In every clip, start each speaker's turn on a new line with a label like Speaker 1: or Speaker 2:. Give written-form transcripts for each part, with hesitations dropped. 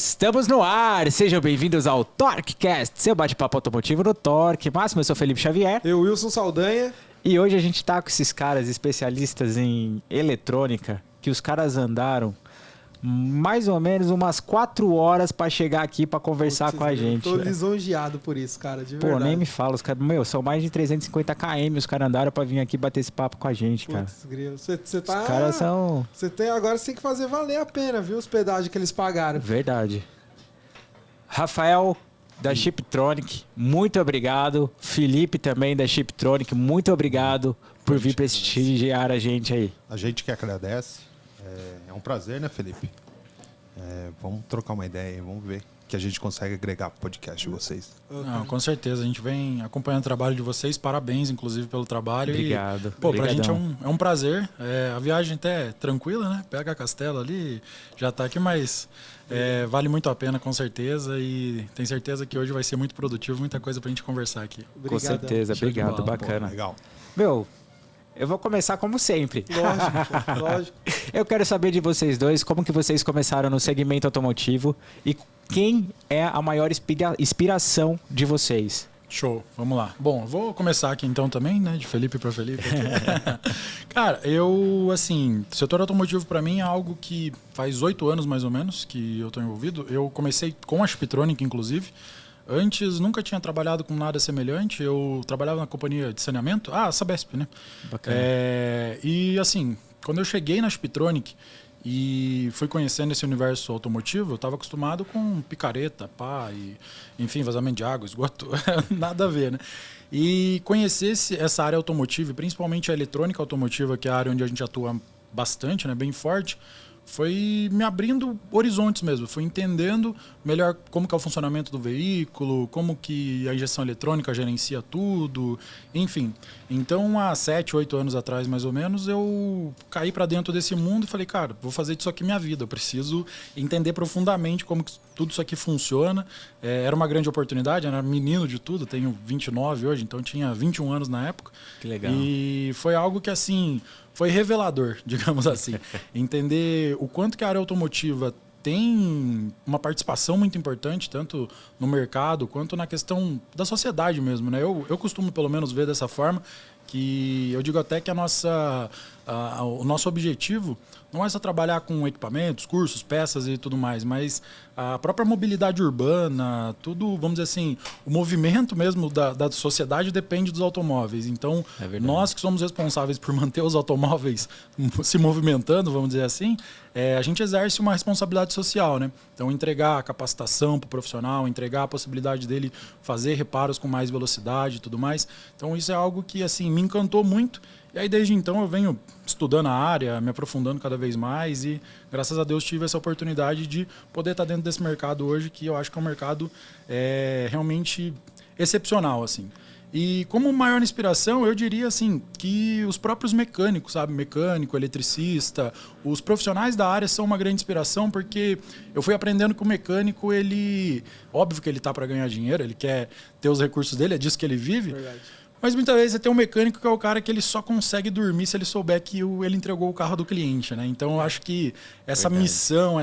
Speaker 1: Estamos no ar, sejam bem-vindos ao TorqueCast, seu bate-papo automotivo no Torque. Máximo, eu sou Felipe Xavier.
Speaker 2: Eu, Wilson Saldanha.
Speaker 1: E hoje a gente tá com esses caras especialistas em eletrônica, que os caras andaram mais ou menos umas 4 horas pra chegar aqui pra conversar com a gente.
Speaker 2: Eu tô lisonjeado por isso, cara, de
Speaker 1: Pô,
Speaker 2: verdade.
Speaker 1: nem me fala, os caras, são mais de 350 km os caras andaram pra vir aqui bater esse papo com a gente, cara.
Speaker 2: Você tá...
Speaker 1: Os caras são...
Speaker 2: Agora você tem que fazer valer a pena, viu, os pedágios que eles pagaram.
Speaker 1: Verdade. Rafael, da Chiptronic, muito obrigado. Felipe também, da Chiptronic, muito obrigado por vir prestigiar a gente aí.
Speaker 3: A gente que agradece. É um prazer, né, Felipe? Vamos trocar uma ideia aí, vamos ver que a gente consegue agregar pro podcast de vocês.
Speaker 4: Não, com certeza, a gente vem acompanhando o trabalho de vocês, parabéns, inclusive, pelo trabalho.
Speaker 1: Obrigado.
Speaker 4: E, pra gente é um prazer. A viagem até é tranquila, né? Pega a Castelo ali, já tá aqui, mas vale muito a pena, com certeza. E tenho certeza que hoje vai ser muito produtivo, muita coisa pra gente conversar aqui.
Speaker 2: Obrigadão.
Speaker 1: Com certeza, obrigado, bacana.
Speaker 3: Pô, legal.
Speaker 1: Eu vou começar como sempre.
Speaker 2: Lógico.
Speaker 1: Eu quero saber de vocês dois, como que vocês começaram no segmento automotivo e quem é a maior inspiração de vocês?
Speaker 4: Show, vamos lá. Bom, vou começar aqui então também, né? De Felipe para Felipe. Cara, setor automotivo para mim é algo que faz 8 anos mais ou menos que eu tô envolvido. Eu comecei com a Chiptronic, inclusive. Antes, nunca tinha trabalhado com nada semelhante. Eu trabalhava na companhia de saneamento. A Sabesp, né?
Speaker 1: Bacana.
Speaker 4: E assim, quando eu cheguei na Chiptronic e fui conhecendo esse universo automotivo, eu estava acostumado com picareta, pá, enfim, vazamento de água, esgoto, nada a ver, né? E conhecer essa área automotiva, principalmente a eletrônica automotiva, que é a área onde a gente atua bastante, né? Bem forte, foi me abrindo horizontes mesmo, fui entendendo melhor como que é o funcionamento do veículo, como que a injeção eletrônica gerencia tudo, enfim. Então, há 7, 8 anos atrás, mais ou menos, eu caí para dentro desse mundo e falei, cara, vou fazer disso aqui minha vida, eu preciso entender profundamente como que tudo isso aqui funciona. Era uma grande oportunidade, era menino de tudo, tenho 29 hoje, então tinha 21 anos na época.
Speaker 1: Que legal.
Speaker 4: E foi algo que, assim, foi revelador, digamos assim. Entender o quanto que a área automotiva tem uma participação muito importante, tanto no mercado quanto na questão da sociedade mesmo, né? Eu costumo, pelo menos, ver dessa forma, que eu digo até que o nosso objetivo não é só trabalhar com equipamentos, cursos, peças e tudo mais, mas a própria mobilidade urbana, tudo, vamos dizer assim, o movimento mesmo da sociedade depende dos automóveis. Então, nós que somos responsáveis por manter os automóveis se movimentando, vamos dizer assim, a gente exerce uma responsabilidade social, né? Então, entregar a capacitação para o profissional, entregar a possibilidade dele fazer reparos com mais velocidade e tudo mais. Então, isso é algo que, assim, me encantou muito. E aí, desde então, eu venho estudando a área, me aprofundando cada vez mais e, graças a Deus, tive essa oportunidade de poder estar dentro desse mercado hoje, que eu acho que é um mercado realmente excepcional, assim. E como maior inspiração, eu diria assim que os próprios mecânicos, sabe? Mecânico, eletricista, os profissionais da área são uma grande inspiração, porque eu fui aprendendo que o mecânico, óbvio que ele tá para ganhar dinheiro, ele quer ter os recursos dele, é disso que ele vive.
Speaker 2: Verdade.
Speaker 4: Mas muitas vezes você tem um mecânico que é o cara que ele só consegue dormir se ele souber que ele entregou o carro do cliente, né? Então eu acho que essa missão,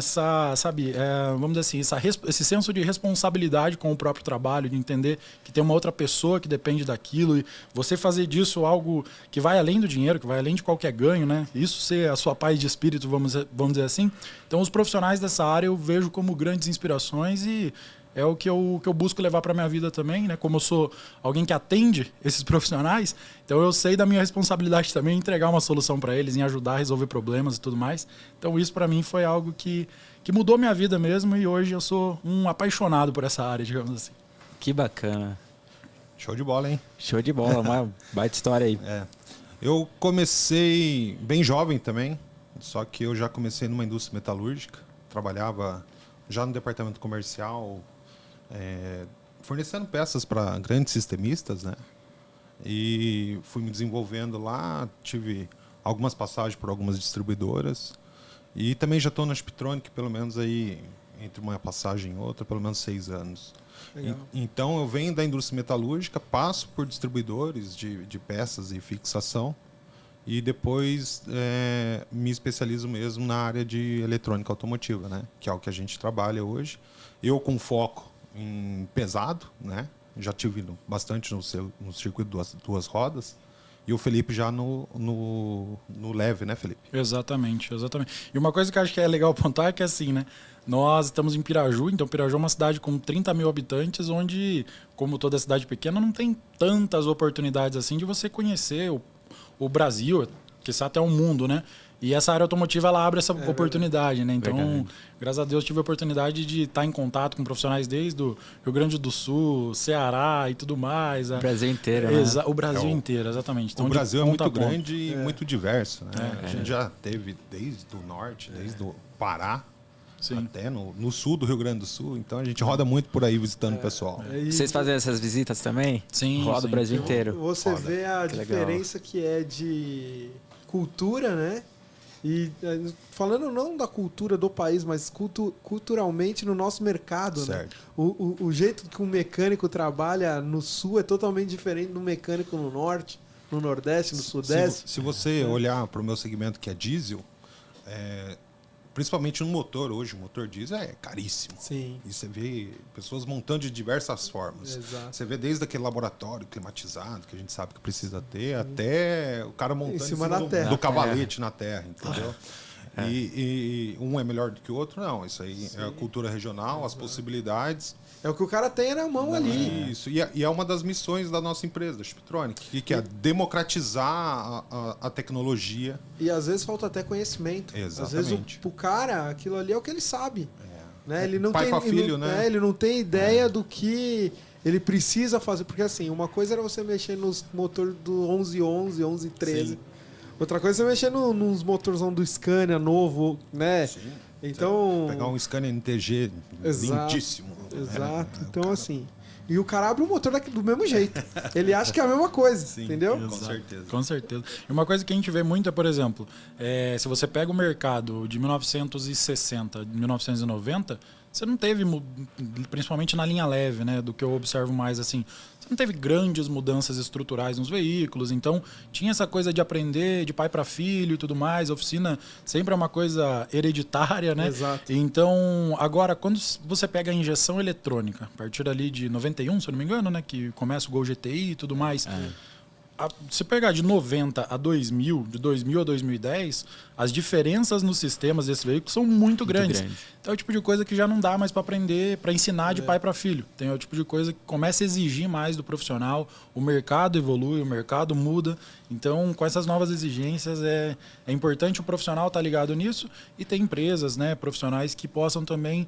Speaker 4: vamos dizer assim, esse senso de responsabilidade com o próprio trabalho, de entender que tem uma outra pessoa que depende daquilo e você fazer disso algo que vai além do dinheiro, que vai além de qualquer ganho, né? Isso ser a sua paz de espírito, vamos dizer assim. Então os profissionais dessa área eu vejo como grandes inspirações e é o que eu busco levar para minha vida também, né? Como eu sou alguém que atende esses profissionais, então eu sei da minha responsabilidade também em entregar uma solução para eles, em ajudar a resolver problemas e tudo mais. Então isso para mim foi algo que mudou minha vida mesmo e hoje eu sou um apaixonado por essa área, digamos assim.
Speaker 1: Que bacana.
Speaker 3: Show de bola, hein?
Speaker 1: Show de bola, uma baita história aí.
Speaker 3: Eu comecei bem jovem também, só que eu já comecei numa indústria metalúrgica, trabalhava já no departamento comercial, fornecendo peças para grandes sistemistas, né? E fui me desenvolvendo lá, tive algumas passagens por algumas distribuidoras e também já estou na Chiptronic, pelo menos aí entre uma passagem e outra, pelo menos 6 anos. Então eu venho da indústria metalúrgica, passo por distribuidores de peças e fixação E depois me especializo mesmo na área de eletrônica automotiva, né? Que é o que a gente trabalha hoje. Eu com foco em pesado, né? Já tive bastante no circuito duas rodas. E o Felipe já no leve, né, Felipe?
Speaker 4: Exatamente. E uma coisa que eu acho que é legal apontar é que assim, né? Nós estamos em Piraju, então Piraju é uma cidade com 30 mil habitantes, onde, como toda cidade pequena, não tem tantas oportunidades assim de você conhecer o Brasil, que está até o mundo, né? E essa área automotiva, ela abre essa oportunidade, né? Então, graças a Deus, tive a oportunidade de estar em contato com profissionais desde o Rio Grande do Sul, Ceará e tudo mais.
Speaker 1: O Brasil inteiro, né?
Speaker 4: O Brasil inteiro, exatamente. Então,
Speaker 3: o Brasil é muito grande e muito diverso, né? A gente já teve desde o norte, desde o Pará, até no sul do Rio Grande do Sul. Então, a gente roda muito por aí visitando o pessoal.
Speaker 1: Vocês fazem essas visitas também?
Speaker 4: Sim.
Speaker 1: Roda o Brasil inteiro.
Speaker 2: Você vê a diferença que é de cultura, né? E falando não da cultura do país, mas culturalmente no nosso mercado,
Speaker 3: certo.
Speaker 2: Né? O jeito que um mecânico trabalha no sul é totalmente diferente do mecânico no norte, no nordeste, no sudeste.
Speaker 3: Se você olhar para o meu segmento que é diesel, principalmente no motor hoje, o motor diesel é caríssimo.
Speaker 2: Sim.
Speaker 3: E você vê pessoas montando de diversas formas.
Speaker 2: Exato.
Speaker 3: Você vê desde aquele laboratório climatizado, que a gente sabe que precisa ter, até o cara montando
Speaker 2: em cima
Speaker 3: do cavalete na terra, entendeu? E um é melhor do que o outro? Não, isso aí é a cultura regional, as possibilidades.
Speaker 2: É o que o cara tem na mão ali.
Speaker 3: Isso, e é uma das missões da nossa empresa, da Shiptronic, que é democratizar a tecnologia.
Speaker 2: E às vezes falta até conhecimento.
Speaker 3: Exatamente.
Speaker 2: Às vezes o cara, aquilo ali é o que ele sabe. Né? Ele não
Speaker 3: pai
Speaker 2: tem,
Speaker 3: com filho, né?
Speaker 2: Ele não tem ideia do que ele precisa fazer. Porque assim, uma coisa era você mexer nos motores do 1111, 1113.
Speaker 3: Sim.
Speaker 2: Outra coisa é mexer nos motorzão do Scania novo, né?
Speaker 3: Sim.
Speaker 2: Então...
Speaker 3: Pegar um Scania NTG lindíssimo.
Speaker 2: Exato. Então, assim... E o cara abre o motor do mesmo jeito. Ele acha que é a mesma coisa, entendeu?
Speaker 3: Com certeza.
Speaker 4: Com certeza. E uma coisa que a gente vê muito é, por exemplo, se você pega o mercado de 1960, 1990, você não teve, principalmente na linha leve, né, do que eu observo mais assim, você não teve grandes mudanças estruturais nos veículos, então tinha essa coisa de aprender de pai para filho e tudo mais, a oficina sempre é uma coisa hereditária, né?
Speaker 2: Exato.
Speaker 4: Então, agora, quando você pega a injeção eletrônica, a partir ali de 91, se eu não me engano, né, que começa o Gol GTI e tudo mais... Se pegar de 90 a 2000, de 2000 a 2010, as diferenças nos sistemas desse veículo são muito grandes. Então é o tipo de coisa que já não dá mais para aprender, para ensinar de pai para filho. Então é o tipo de coisa que começa a exigir mais do profissional, o mercado evolui, o mercado muda. Então, com essas novas exigências, é importante o profissional estar ligado nisso e ter empresas, né, profissionais que possam também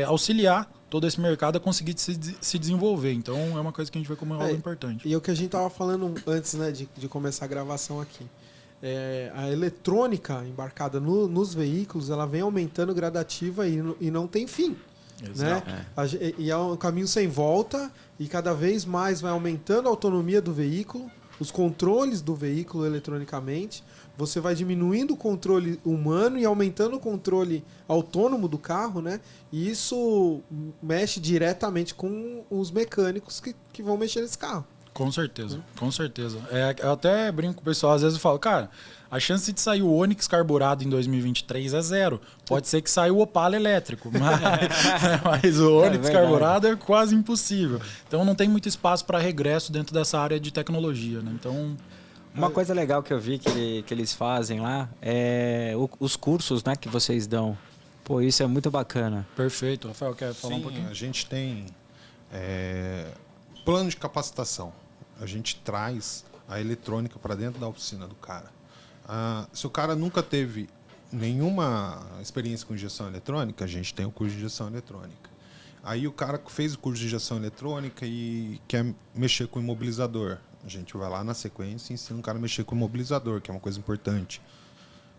Speaker 4: auxiliar todo esse mercado a conseguir se desenvolver. Então, é uma coisa que a gente vê como algo importante.
Speaker 2: E é o que a gente estava falando antes, né, de começar a gravação aqui. A eletrônica embarcada nos veículos, ela vem aumentando gradativa e não tem fim. Exato. Né? E é um caminho sem volta e cada vez mais vai aumentando a autonomia do veículo, os controles do veículo eletronicamente. Você vai diminuindo o controle humano e aumentando o controle autônomo do carro, né? E isso mexe diretamente com os mecânicos que vão mexer nesse carro.
Speaker 4: Com certeza, com certeza. Eu até brinco com o pessoal, às vezes eu falo, cara, a chance de sair o Onix carburado em 2023 é zero. Pode ser que saia o Opala elétrico, mas o Onix carburado é quase impossível. Então não tem muito espaço para regresso dentro dessa área de tecnologia, né? Então...
Speaker 1: Uma coisa legal que eu vi que eles fazem lá é os cursos, né, que vocês dão. Pô, isso é muito bacana.
Speaker 4: Perfeito. Rafael, quer falar um pouquinho?
Speaker 3: A gente tem plano de capacitação. A gente traz a eletrônica para dentro da oficina do cara. Se o cara nunca teve nenhuma experiência com injeção eletrônica, a gente tem o curso de injeção eletrônica. Aí o cara fez o curso de injeção eletrônica e quer mexer com o imobilizador. A gente vai lá na sequência e ensina o cara a mexer com o imobilizador, que é uma coisa importante.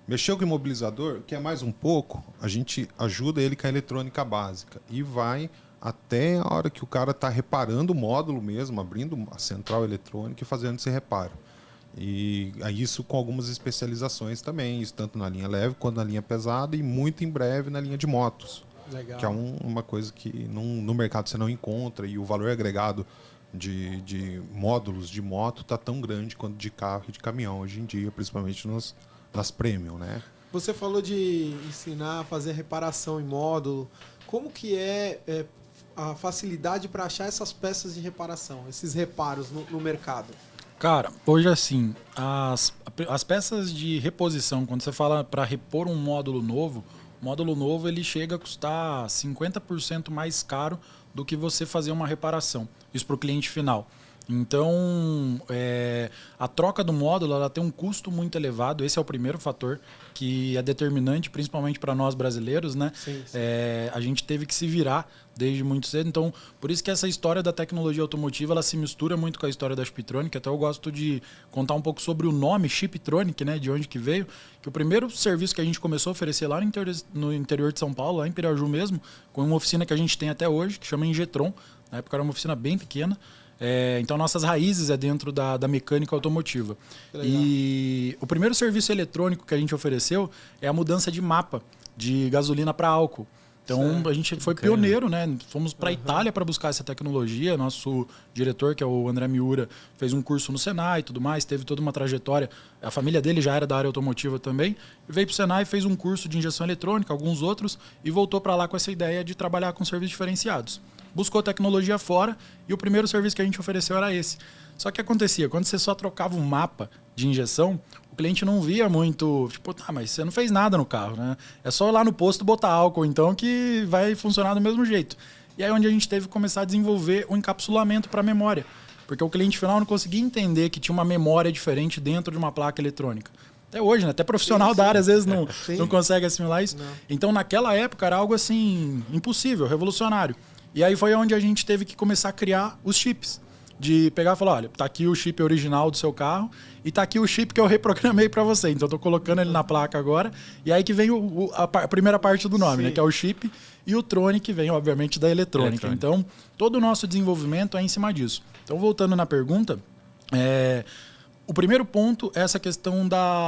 Speaker 3: Mexeu com o imobilizador, que é mais um pouco, a gente ajuda ele com a eletrônica básica. E vai até a hora que o cara está reparando o módulo mesmo, abrindo a central eletrônica e fazendo esse reparo. E isso com algumas especializações também, isso tanto na linha leve quanto na linha pesada e muito em breve na linha de motos.
Speaker 2: Legal.
Speaker 3: Que é uma coisa que no mercado você não encontra e o valor agregado de módulos de moto está tão grande quanto de carro e de caminhão hoje em dia, principalmente nas premium, né?
Speaker 2: Você falou de ensinar a fazer reparação em módulo. Como que é a facilidade para achar essas peças de reparação, esses reparos no mercado?
Speaker 4: Cara, hoje assim, as peças de reposição, quando você fala para repor um módulo novo, o módulo novo ele chega a custar 50% mais caro do que você fazer uma reparação. Isso para o cliente final. Então, a troca do módulo ela tem um custo muito elevado. Esse é o primeiro fator que é determinante, principalmente para nós brasileiros, né?
Speaker 2: Sim.
Speaker 4: A gente teve que se virar desde muito cedo. Então, por isso que essa história da tecnologia automotiva ela se mistura muito com a história da Chiptronic. Até eu gosto de contar um pouco sobre o nome Chiptronic, né? De onde que veio. Que o primeiro serviço que a gente começou a oferecer lá no interior de São Paulo, lá em Piraju mesmo, com uma oficina que a gente tem até hoje, que chama Ingetron. Na época era uma oficina bem pequena. Então, nossas raízes é dentro da mecânica automotiva. E o primeiro serviço eletrônico que a gente ofereceu é a mudança de mapa de gasolina para álcool. Então, certo. A gente foi pioneiro, né? Fomos para a Itália para buscar essa tecnologia. Nosso diretor, que é o André Miura, fez um curso no Senai e tudo mais, teve toda uma trajetória. A família dele já era da área automotiva também. Veio para o Senai, fez um curso de injeção eletrônica, alguns outros, e voltou para lá com essa ideia de trabalhar com serviços diferenciados. Buscou tecnologia fora e o primeiro serviço que a gente ofereceu era esse. Só que acontecia, quando você só trocava o mapa de injeção, o cliente não via muito, tipo, mas você não fez nada no carro, né? É só ir lá no posto botar álcool, então, que vai funcionar do mesmo jeito. E aí onde a gente teve que começar a desenvolver um encapsulamento para a memória. Porque o cliente final não conseguia entender que tinha uma memória diferente dentro de uma placa eletrônica. Até hoje, né? Até profissional da área às vezes não consegue assimilar isso. Não. Então, naquela época, era algo assim, impossível, revolucionário. E aí foi onde a gente teve que começar a criar os chips. De pegar e falar, olha, tá aqui o chip original do seu carro e tá aqui o chip que eu reprogramei para você. Então eu tô colocando ele na placa agora. E aí que vem a primeira parte do nome, né? Que é o chip. E o Tronic vem, obviamente, da eletrônica. Então, todo o nosso desenvolvimento é em cima disso. Então, voltando na pergunta, o primeiro ponto é essa questão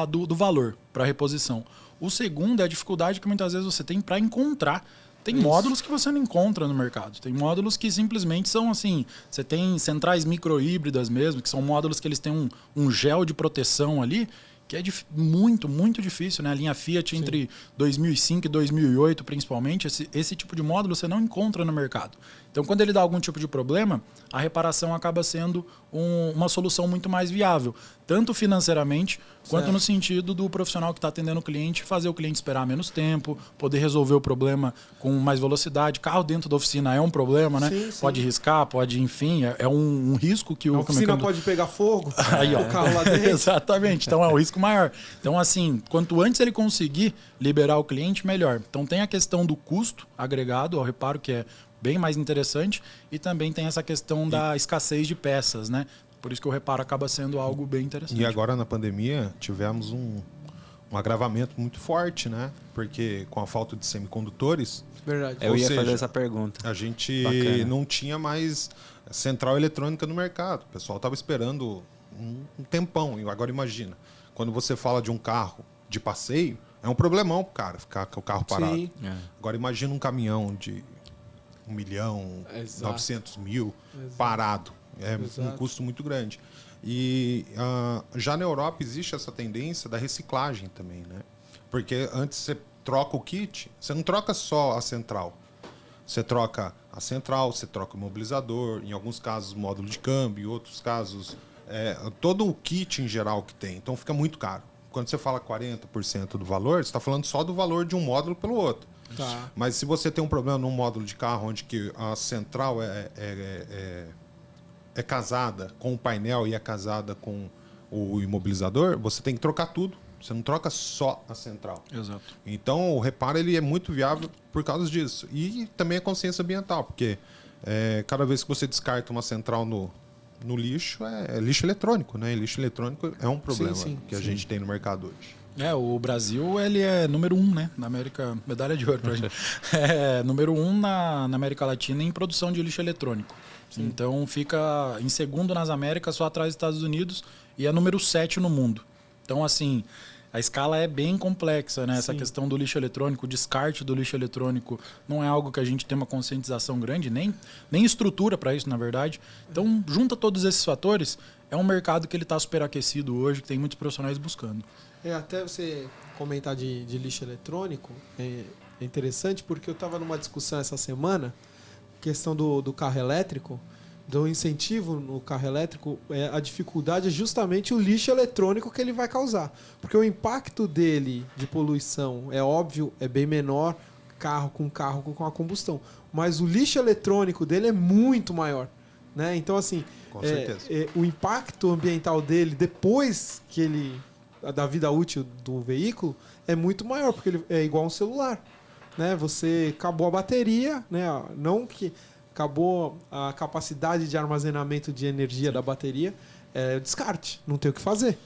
Speaker 4: do valor para reposição. O segundo é a dificuldade que muitas vezes você tem para encontrar. Tem módulos que você não encontra no mercado. Tem módulos que simplesmente são assim... Você tem centrais microhíbridas mesmo, que são módulos que eles têm um gel de proteção ali, que é muito, muito difícil, né? A linha Fiat entre 2005 e 2008, principalmente, esse tipo de módulo você não encontra no mercado. Então, quando ele dá algum tipo de problema, a reparação acaba sendo uma solução muito mais viável, tanto financeiramente, quanto no sentido do profissional que está atendendo o cliente, fazer o cliente esperar menos tempo, poder resolver o problema com mais velocidade. Carro dentro da oficina é um problema, né? Sim. Pode riscar, pode, enfim, é um risco que
Speaker 2: a oficina pode pegar fogo,
Speaker 4: aí, ó.
Speaker 2: O carro lá dentro.
Speaker 4: Exatamente, então é um risco maior. Então, assim, quanto antes ele conseguir liberar o cliente, melhor. Então, tem a questão do custo agregado ao reparo, que é bem mais interessante, e também tem essa questão da escassez de peças, né? Por isso que o reparo acaba sendo algo bem interessante.
Speaker 3: E agora, na pandemia, tivemos um agravamento muito forte, né? Porque com a falta de semicondutores...
Speaker 1: Verdade. Eu ia fazer essa pergunta.
Speaker 3: A gente não tinha mais central eletrônica no mercado. O pessoal estava esperando um tempão. E agora imagina, quando você fala de um carro de passeio, é um problemão pro cara ficar com o carro parado.
Speaker 2: Sim.
Speaker 3: Agora imagina um caminhão de 1.900.000 parado. É um custo muito grande. E já na Europa existe essa tendência da reciclagem também, né? Porque antes você troca o kit, você não troca só a central. Você troca a central, você troca o mobilizador, em alguns casos o módulo de câmbio, em outros casos todo o kit em geral que tem. Então fica muito caro. Quando você fala 40% do valor, você está falando só do valor de um módulo pelo outro.
Speaker 2: Tá.
Speaker 3: Mas se você tem um problema num módulo de carro onde que a central é casada com o painel e é casada com o imobilizador, você tem que trocar tudo. Você não troca só a central.
Speaker 4: Exato.
Speaker 3: Então, o reparo ele é muito viável por causa disso. E também a consciência ambiental, porque cada vez que você descarta uma central no lixo, é lixo eletrônico, né? E lixo eletrônico é um problema que a gente tem no mercado hoje.
Speaker 4: O Brasil ele é número 1, né? Na América, medalha de ouro pra gente. Número 1 na América Latina em produção de lixo eletrônico. Sim. Então fica em segundo nas Américas, só atrás dos Estados Unidos, e é número 7 no mundo. Então, assim, a escala é bem complexa, né? Essa
Speaker 2: Sim.
Speaker 4: questão do lixo eletrônico, o descarte do lixo eletrônico não é algo que a gente tem uma conscientização grande, nem estrutura para isso, na verdade. Então, junta todos esses fatores, é um mercado que ele está superaquecido hoje, que tem muitos profissionais buscando.
Speaker 2: Até você comentar de lixo eletrônico, é interessante porque eu estava numa discussão essa semana, questão do carro elétrico, do incentivo no carro elétrico, a dificuldade é justamente o lixo eletrônico que ele vai causar. Porque o impacto dele de poluição é óbvio, é bem menor, carro com a combustão. Mas o lixo eletrônico dele é muito maior. Né? Então, assim,
Speaker 3: Com certeza.
Speaker 2: O impacto ambiental dele, depois da vida útil do veículo, é muito maior, porque ele é igual a um celular. Né? Você acabou a bateria, né? Não que acabou a capacidade de armazenamento de energia da bateria, descarte, não tem o que fazer.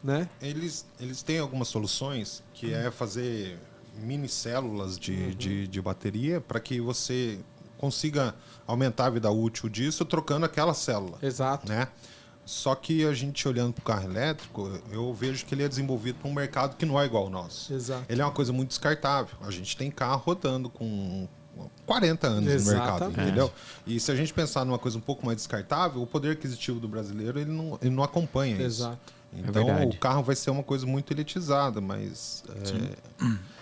Speaker 2: Né?
Speaker 3: Eles têm algumas soluções que é fazer mini células de bateria para que você consiga aumentar a vida útil disso trocando aquela célula.
Speaker 2: Exato.
Speaker 3: Né? Só que a gente olhando para o carro elétrico, eu vejo que ele é desenvolvido para um mercado que não é igual ao nosso.
Speaker 2: Exato.
Speaker 3: Ele é uma coisa muito descartável. A gente tem carro rodando com 40 anos no mercado, entendeu? E se a gente pensar numa coisa um pouco mais descartável, o poder aquisitivo do brasileiro ele não acompanha isso.
Speaker 2: Exato.
Speaker 3: Então o carro vai ser uma coisa muito elitizada, mas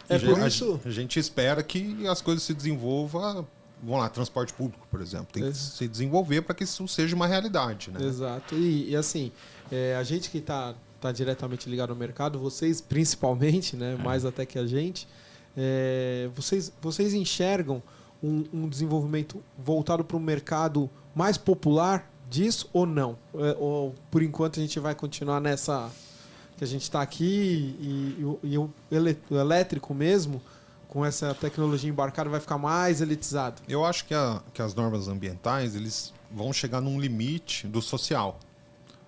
Speaker 2: por isso...
Speaker 3: a gente espera que as coisas se desenvolvam. Vamos lá, transporte público, por exemplo. Tem que se desenvolver para que isso seja uma realidade. Né?
Speaker 2: Exato. E assim, a gente que está diretamente ligado ao mercado, vocês principalmente, né, mais até que a gente, vocês enxergam um desenvolvimento voltado para um mercado mais popular disso ou não? Ou por enquanto a gente vai continuar nessa que a gente está aqui e o elétrico mesmo, com essa tecnologia embarcada, vai ficar mais elitizado?
Speaker 3: Eu acho que as normas ambientais eles vão chegar num limite do social.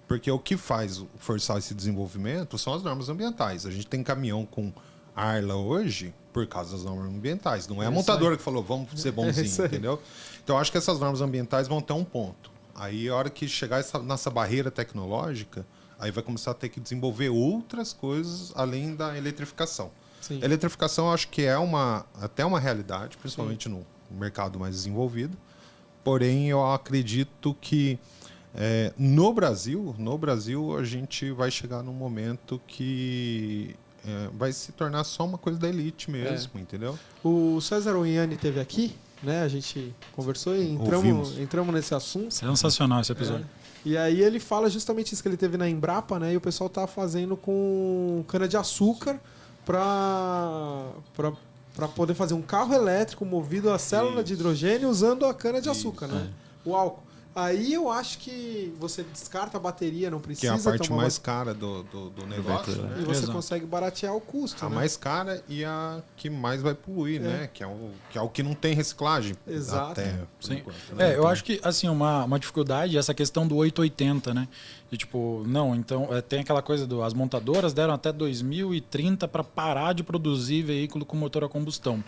Speaker 3: Porque o que faz forçar esse desenvolvimento são as normas ambientais. A gente tem caminhão com Arla hoje por causa das normas ambientais. Não é a montadora que falou, vamos ser bonzinho, entendeu? Então, eu acho que essas normas ambientais vão ter um ponto. Aí, a hora que chegar nessa barreira tecnológica, aí vai começar a ter que desenvolver outras coisas além da eletrificação.
Speaker 2: Sim.
Speaker 3: A eletrificação eu acho que é até uma realidade, principalmente no mercado mais desenvolvido. Porém, eu acredito que no Brasil a gente vai chegar num momento que vai se tornar só uma coisa da elite mesmo, entendeu?
Speaker 2: O César Oiani esteve aqui, né? A gente conversou e entramos nesse assunto.
Speaker 4: Sensacional esse episódio.
Speaker 2: E aí ele fala justamente isso, que ele teve na Embrapa, né? E o pessoal tá fazendo com cana-de-açúcar para poder fazer um carro elétrico movido a célula de hidrogênio usando a cana-de-açúcar, né? O álcool. Aí eu acho que você descarta a bateria, não precisa.
Speaker 3: Que é a parte mais cara do negócio, né?
Speaker 2: E você consegue baratear o custo.
Speaker 3: A mais cara e a que mais vai poluir, né? Que é o que não tem reciclagem.
Speaker 2: Exato.
Speaker 3: Até,
Speaker 4: Sim.
Speaker 3: enquanto, né?
Speaker 4: Eu acho que assim, uma dificuldade é essa questão do 880, né? E tipo, não, então tem aquela coisa as montadoras deram até 2030 para parar de produzir veículo com motor a combustão.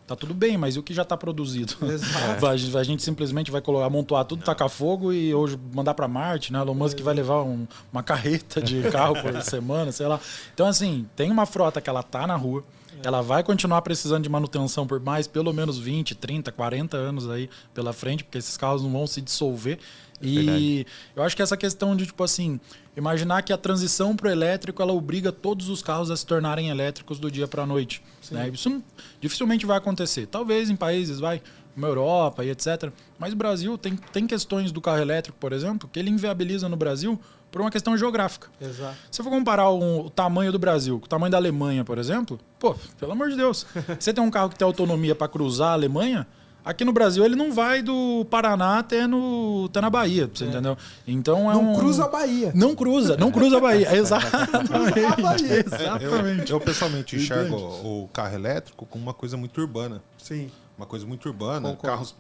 Speaker 4: Tá tudo bem, mas e o que já está produzido?
Speaker 2: Exato.
Speaker 4: A gente simplesmente vai amontoar tudo, tacar fogo e hoje mandar para Marte, né? Elon Musk vai levar uma carreta de carro por semana, sei lá. Então, assim, tem uma frota que ela tá na rua, ela vai continuar precisando de manutenção por mais pelo menos 20, 30, 40 anos aí pela frente, porque esses carros não vão se dissolver. E eu acho que essa questão de, tipo assim, imaginar que a transição para o elétrico, ela obriga todos os carros a se tornarem elétricos do dia para a noite. Né? Isso dificilmente vai acontecer. Talvez em países, como a Europa e etc. Mas o Brasil tem questões do carro elétrico, por exemplo, que ele inviabiliza no Brasil por uma questão geográfica.
Speaker 2: Exato.
Speaker 4: Se eu for comparar o tamanho do Brasil com o tamanho da Alemanha, por exemplo, pelo amor de Deus, você tem um carro que tem autonomia para cruzar a Alemanha, aqui no Brasil ele não vai do Paraná até na Bahia, você entendeu? Então
Speaker 2: não cruza a Bahia.
Speaker 4: Não cruza a Bahia. Exatamente.
Speaker 3: Eu pessoalmente enxergo o carro elétrico como uma coisa muito urbana.
Speaker 2: Sim.
Speaker 3: Uma coisa muito urbana.
Speaker 2: Concordo.
Speaker 3: Carros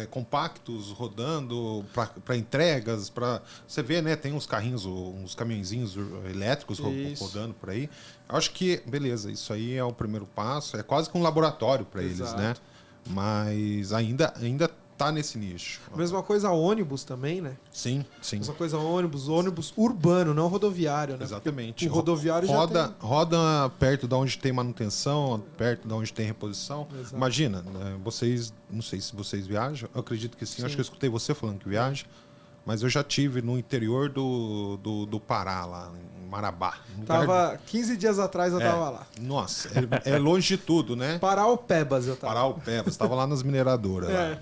Speaker 3: compactos rodando para entregas, para você vê, né? Tem uns carrinhos, uns caminhõezinhos elétricos rodando por aí. Eu acho que beleza, isso aí é o primeiro passo. É quase que um laboratório para eles, né? Mas ainda tá nesse nicho.
Speaker 2: Mesma coisa ônibus também, né?
Speaker 3: Sim, sim.
Speaker 2: Mesma coisa ônibus urbano, não rodoviário, né?
Speaker 3: Exatamente.
Speaker 2: Porque o rodoviário
Speaker 3: roda perto de onde tem manutenção, perto de onde tem reposição.
Speaker 2: Exato.
Speaker 3: Imagina, né, vocês, não sei se vocês viajam, eu acredito que sim. Acho que eu escutei você falando que viaja, mas eu já tive no interior do Pará, lá em Marabá.
Speaker 2: 15 dias atrás eu tava lá.
Speaker 3: Nossa, é longe de tudo, né?
Speaker 2: Paraupebas eu tava.
Speaker 3: Paraupebas, estava lá nas mineradoras. É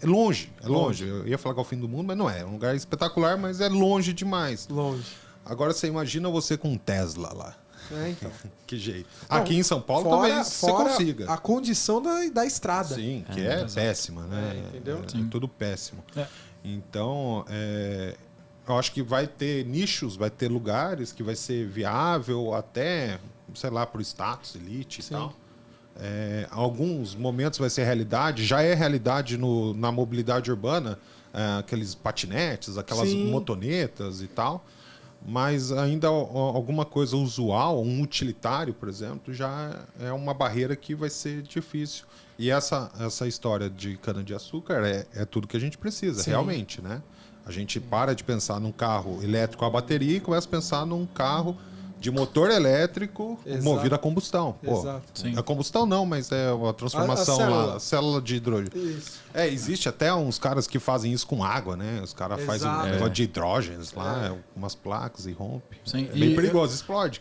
Speaker 3: longe, é longe. Eu ia falar que é o fim do mundo, mas não é. É um lugar espetacular, mas é longe demais.
Speaker 2: Longe.
Speaker 3: Agora você imagina você com um Tesla lá.
Speaker 2: Então.
Speaker 3: Que jeito.
Speaker 2: Não,
Speaker 3: aqui em São Paulo talvez você consiga.
Speaker 2: A condição da estrada.
Speaker 3: Sim, que é péssima, né?
Speaker 2: Entendeu?
Speaker 3: É tudo péssimo. Então, eu acho que vai ter nichos, vai ter lugares que vai ser viável até, sei lá, para o status, elite e tal. Alguns momentos vai ser realidade, já é realidade na mobilidade urbana, aqueles patinetes, aquelas motonetas e tal. Mas ainda alguma coisa usual, um utilitário, por exemplo, já é uma barreira que vai ser difícil. E essa história de cana-de-açúcar é tudo que a gente precisa, realmente, né? A gente para de pensar num carro elétrico a bateria e começa a pensar num carro de motor elétrico movido a combustão. Pô, a combustão não, mas é a transformação lá, a célula de hidrogênio.
Speaker 2: Isso.
Speaker 3: Existe até uns caras que fazem isso com água, né? Os caras fazem um negócio de hidrógenos lá, umas placas e rompe.
Speaker 4: Sim.
Speaker 3: É bem perigoso, explode.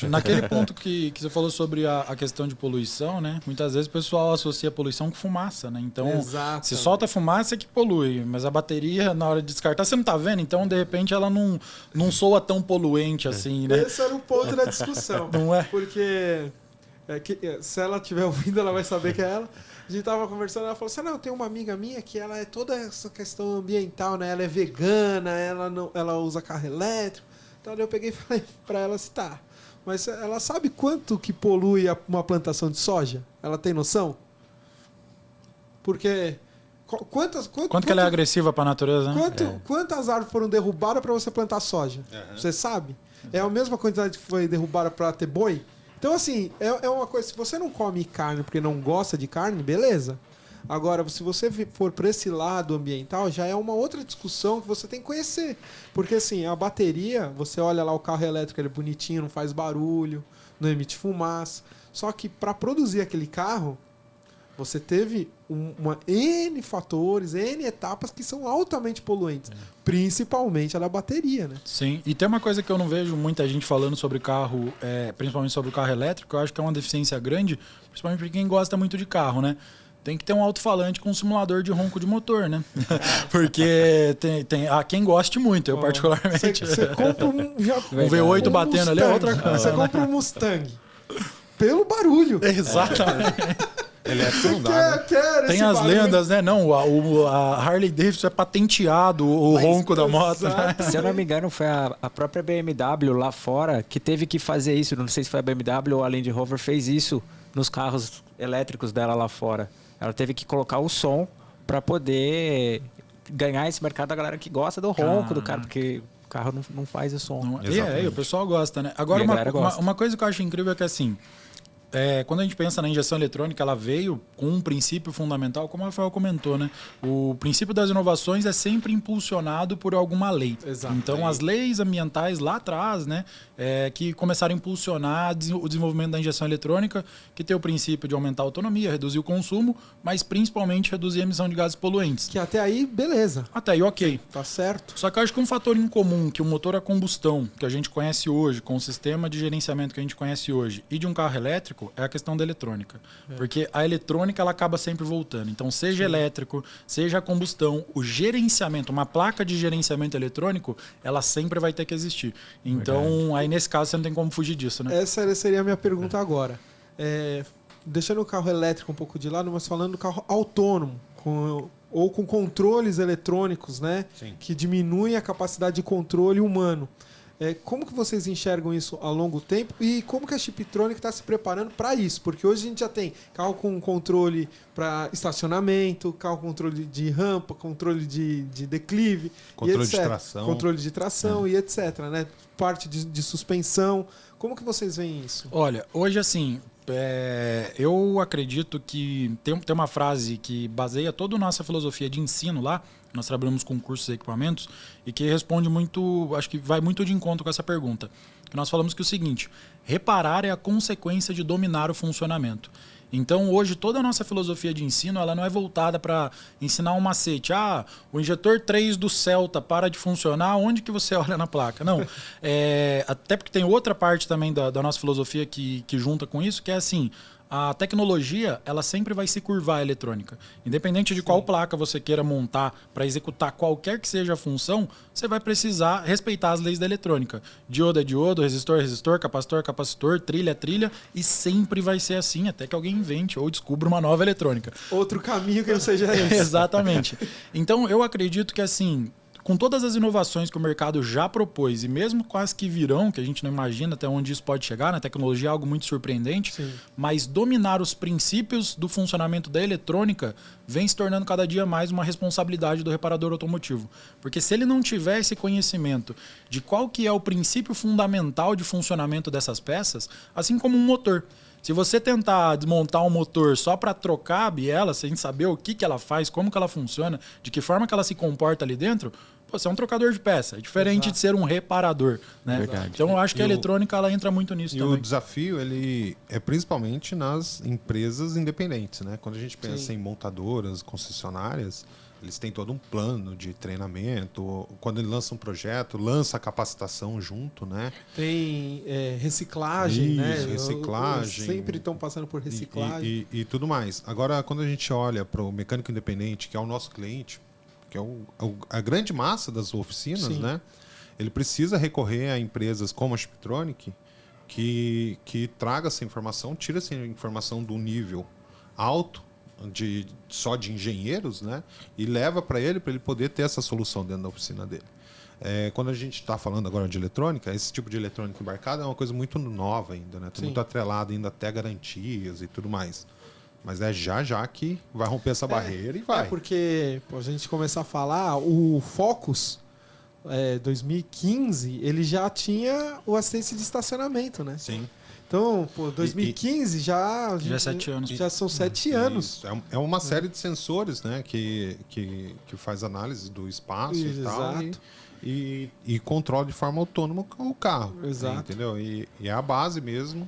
Speaker 4: Naquele ponto que você falou sobre a questão de poluição, né? Muitas vezes o pessoal associa poluição com fumaça, né? Então, se solta fumaça é que polui, mas a bateria, na hora de descartar, você não tá vendo? Então, de repente, ela não soa tão poluente assim, né?
Speaker 2: Esse era o ponto da discussão.
Speaker 4: Não é?
Speaker 2: Porque se ela estiver ouvindo, ela vai saber que é ela. A gente tava conversando, ela falou assim, não, tem uma amiga minha que ela é toda essa questão ambiental, né? Ela é vegana, ela usa carro elétrico. Então eu peguei e falei pra ela assim, tá, mas ela sabe quanto que polui uma plantação de soja? Ela tem noção? Porque... Quanto
Speaker 4: que ela é agressiva pra natureza, né?
Speaker 2: Quantas árvores foram derrubadas para você plantar soja? Você sabe? É a mesma quantidade que foi derrubada para ter boi? Então, assim, é uma coisa... Se você não come carne porque não gosta de carne, beleza. Agora, se você for para esse lado ambiental, já é uma outra discussão que você tem que conhecer. Porque, assim, a bateria, você olha lá o carro elétrico, ele é bonitinho, não faz barulho, não emite fumaça. Só que para produzir aquele carro, você teve N fatores, N etapas que são altamente poluentes. Principalmente a da bateria, né?
Speaker 4: Sim, e tem uma coisa que eu não vejo muita gente falando sobre carro, principalmente sobre o carro elétrico, eu acho que é uma deficiência grande, principalmente para quem gosta muito de carro, né? Tem que ter um alto-falante com um simulador de ronco de motor, né? Porque tem quem goste muito, eu particularmente.
Speaker 2: Você compra um
Speaker 4: V8 batendo ali é outra coisa.
Speaker 2: Você compra um Mustang. Pelo barulho.
Speaker 4: Exatamente.
Speaker 3: Elétrico não dá, né?
Speaker 4: Tem as lendas, né? Não, a Harley Davidson é patenteado o ronco da moto. Né?
Speaker 1: Se eu não me engano, foi a própria BMW lá fora que teve que fazer isso. Não sei se foi a BMW ou a Land Rover fez isso nos carros elétricos dela lá fora. Ela teve que colocar o som para poder ganhar esse mercado da galera que gosta do ronco do cara, porque o carro não faz o som.
Speaker 4: O pessoal gosta, né? Agora, uma coisa que eu acho incrível é que assim... quando a gente pensa na injeção eletrônica, ela veio com um princípio fundamental, como o Rafael comentou, né? O princípio das inovações é sempre impulsionado por alguma lei.
Speaker 2: Exato.
Speaker 4: Então, as leis ambientais lá atrás, né? Que começaram a impulsionar o desenvolvimento da injeção eletrônica, que tem o princípio de aumentar a autonomia, reduzir o consumo, mas principalmente reduzir a emissão de gases poluentes.
Speaker 2: Que até aí, beleza.
Speaker 4: Até aí, ok.
Speaker 2: Tá certo.
Speaker 4: Só que eu acho que um fator em comum que o motor a combustão, que a gente conhece hoje, com o sistema de gerenciamento que a gente conhece hoje, e de um carro elétrico, é a questão da eletrônica. Porque a eletrônica ela acaba sempre voltando. Então, seja elétrico, seja a combustão, o gerenciamento, uma placa de gerenciamento eletrônico, ela sempre vai ter que existir. Então, aí nesse caso, você não tem como fugir disso, né?
Speaker 2: Essa seria a minha pergunta agora. Deixando o carro elétrico um pouco de lado, mas falando do carro autônomo, ou com controles eletrônicos, né?
Speaker 3: Sim.
Speaker 2: Que diminuem a capacidade de controle humano. Como que vocês enxergam isso a longo tempo e como que a Chiptronic está se preparando para isso? Porque hoje a gente já tem carro com controle para estacionamento, carro com controle de rampa, controle de declive,
Speaker 3: controle
Speaker 2: e etc.
Speaker 3: de tração.
Speaker 2: Controle de tração e etc. Né? Parte de suspensão. Como que vocês veem isso?
Speaker 4: Olha, hoje assim, Eu acredito que tem uma frase que baseia toda a nossa filosofia de ensino lá. Nós trabalhamos com cursos e equipamentos e que responde muito, acho que vai muito de encontro com essa pergunta. Nós falamos que é o seguinte: reparar é a consequência de dominar o funcionamento. Então, hoje, toda a nossa filosofia de ensino ela não é voltada para ensinar um macete. O injetor 3 do Celta para de funcionar, onde que você olha na placa? Não. Até porque tem outra parte também da nossa filosofia que junta com isso, que é assim: a tecnologia ela sempre vai se curvar à eletrônica. Independente de qual placa você queira montar para executar qualquer que seja a função, você vai precisar respeitar as leis da eletrônica. Diodo é diodo, resistor é resistor, capacitor é capacitor, trilha é trilha, e sempre vai ser assim até que alguém invente ou descubra uma nova eletrônica.
Speaker 2: Outro caminho que não seja esse.
Speaker 4: Exatamente. Então eu acredito que assim, com todas as inovações que o mercado já propôs, e mesmo com as que virão, que a gente não imagina até onde isso pode chegar, né? Tecnologia é algo muito surpreendente,
Speaker 2: Sim.
Speaker 4: Mas dominar os princípios do funcionamento da eletrônica vem se tornando cada dia mais uma responsabilidade do reparador automotivo. Porque se ele não tiver esse conhecimento de qual que é o princípio fundamental de funcionamento dessas peças, assim como um motor. Se você tentar desmontar um motor só para trocar a biela, sem saber o que ela faz, como que ela funciona, de que forma que ela se comporta ali dentro, você é um trocador de peça. É diferente
Speaker 2: Exato.
Speaker 4: de ser um reparador. Né?
Speaker 1: Verdade.
Speaker 4: Então eu acho que a eletrônica ela entra muito nisso
Speaker 3: E
Speaker 4: também.
Speaker 3: o desafio ele é principalmente nas empresas independentes, né? Quando a gente pensa
Speaker 2: Sim.
Speaker 3: em montadoras, concessionárias, eles têm todo um plano de treinamento. Quando ele lança um projeto, lança a capacitação junto, né?
Speaker 2: Tem reciclagem,
Speaker 3: Isso,
Speaker 2: né?
Speaker 3: reciclagem.
Speaker 2: Sempre estão passando por reciclagem.
Speaker 3: E tudo mais. Agora, quando a gente olha para o mecânico independente, que é o nosso cliente, que é a grande massa das oficinas,
Speaker 2: Sim.
Speaker 3: né? Ele precisa recorrer a empresas como a Chiptronic que traga essa informação, tira essa informação do nível alto só de engenheiros, né? E leva para ele poder ter essa solução dentro da oficina dele. Quando a gente está falando agora de eletrônica, esse tipo de eletrônica embarcada é uma coisa muito nova ainda, né? Está muito atrelado ainda até garantias e tudo mais. Mas é já que vai romper essa barreira e vai.
Speaker 2: Porque, a gente começar a falar, o Focus 2015, ele já tinha o assistência de estacionamento, né?
Speaker 3: Sim.
Speaker 2: Então, 2015 já
Speaker 4: é 7 anos.
Speaker 2: Já são 7 anos.
Speaker 3: Isso. É uma série de sensores, né, que faz análise do espaço e tal.
Speaker 2: Exato.
Speaker 3: E controla de forma autônoma o carro.
Speaker 2: Exato.
Speaker 3: Entendeu? E é a base mesmo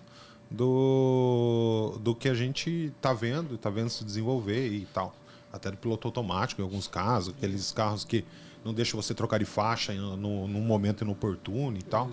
Speaker 3: do que a gente está vendo se desenvolver e tal. Até do piloto automático em alguns casos, aqueles carros que não deixam você trocar de faixa num momento inoportuno e tal.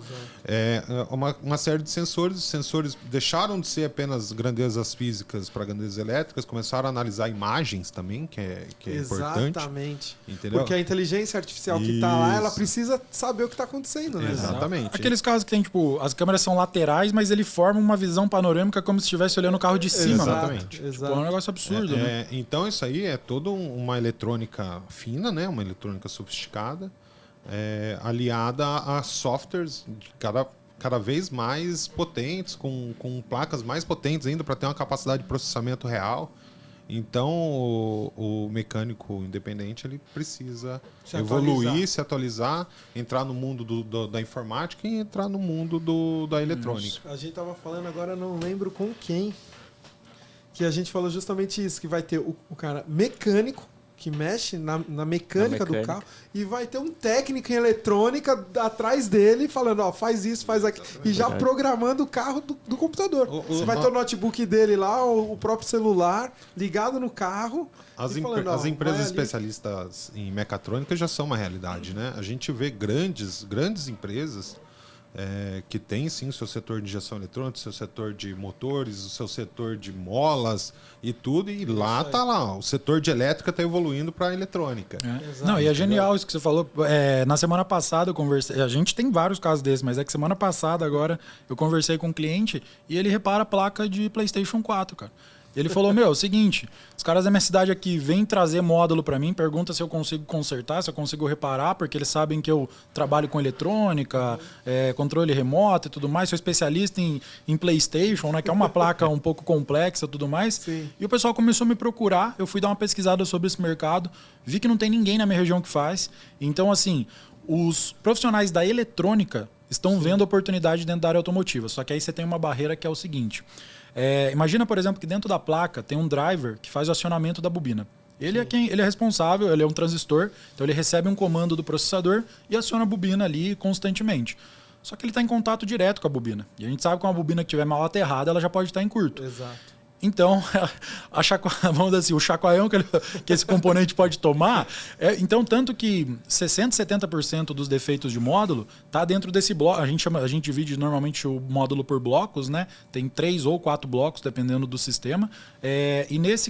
Speaker 3: Uma série de sensores. Os sensores deixaram de ser apenas grandezas físicas para grandezas elétricas, começaram a analisar imagens também, que é importante.
Speaker 2: Exatamente.
Speaker 3: Entendeu?
Speaker 2: Porque a inteligência artificial que está lá, ela precisa saber o que está acontecendo, né?
Speaker 3: Exatamente.
Speaker 4: Aqueles carros que tem, tipo, as câmeras são laterais, mas ele forma uma visão panorâmica como se estivesse olhando o carro de cima.
Speaker 3: Exatamente.
Speaker 4: Tipo, é um negócio absurdo, né?
Speaker 3: Então isso aí é toda uma eletrônica fina, né? Uma eletrônica sofisticada, aliada a softwares de cada vez mais potentes, com placas mais potentes ainda para ter uma capacidade de processamento real. Então o mecânico independente ele precisa evoluir, se atualizar, entrar no mundo da informática e entrar no mundo da eletrônica.
Speaker 2: A gente tava falando agora, não lembro com quem, que a gente falou justamente isso, que vai ter o cara mecânico, que mexe na mecânica do carro, e vai ter um técnico em eletrônica atrás dele falando, faz isso, faz aquilo, e já programando o carro do computador. Você vai ter o notebook dele lá, o próprio celular ligado no carro.
Speaker 3: As empresas especialistas em mecatrônica já são uma realidade, né? A gente vê grandes empresas que tem sim o seu setor de injeção eletrônica, o seu setor de motores, o seu setor de molas e tudo, e lá tá lá, o setor de elétrica está evoluindo para a eletrônica.
Speaker 4: Não, e é genial isso que você falou. Na semana passada eu conversei, a gente tem vários casos desses, mas é que semana passada agora eu conversei com um cliente e ele repara a placa de PlayStation 4, cara. Ele falou, é o seguinte, os caras da minha cidade aqui vêm trazer módulo para mim, pergunta se eu consigo consertar, se eu consigo reparar, porque eles sabem que eu trabalho com eletrônica, controle remoto e tudo mais, sou especialista em PlayStation, né, que é uma placa um pouco complexa e tudo mais.
Speaker 2: Sim.
Speaker 4: E o pessoal começou a me procurar, eu fui dar uma pesquisada sobre esse mercado, vi que não tem ninguém na minha região que faz. Então, assim, os profissionais da eletrônica estão vendo oportunidade dentro da área automotiva, só que aí você tem uma barreira que é o seguinte... Imagina, por exemplo, que dentro da placa tem um driver que faz o acionamento da bobina. Ele é responsável, ele é um transistor, então ele recebe um comando do processador e aciona a bobina ali constantemente. Só que ele está em contato direto com a bobina. E a gente sabe que uma bobina que estiver mal aterrada, ela já pode estar em curto.
Speaker 2: Exato.
Speaker 4: Então, vamos dizer assim, o chacoalhão que esse componente pode tomar, então tanto que 60%, 70% dos defeitos de módulo está dentro desse bloco. A gente divide normalmente o módulo por blocos, né? Tem 3 ou 4 blocos, dependendo do sistema. E nesse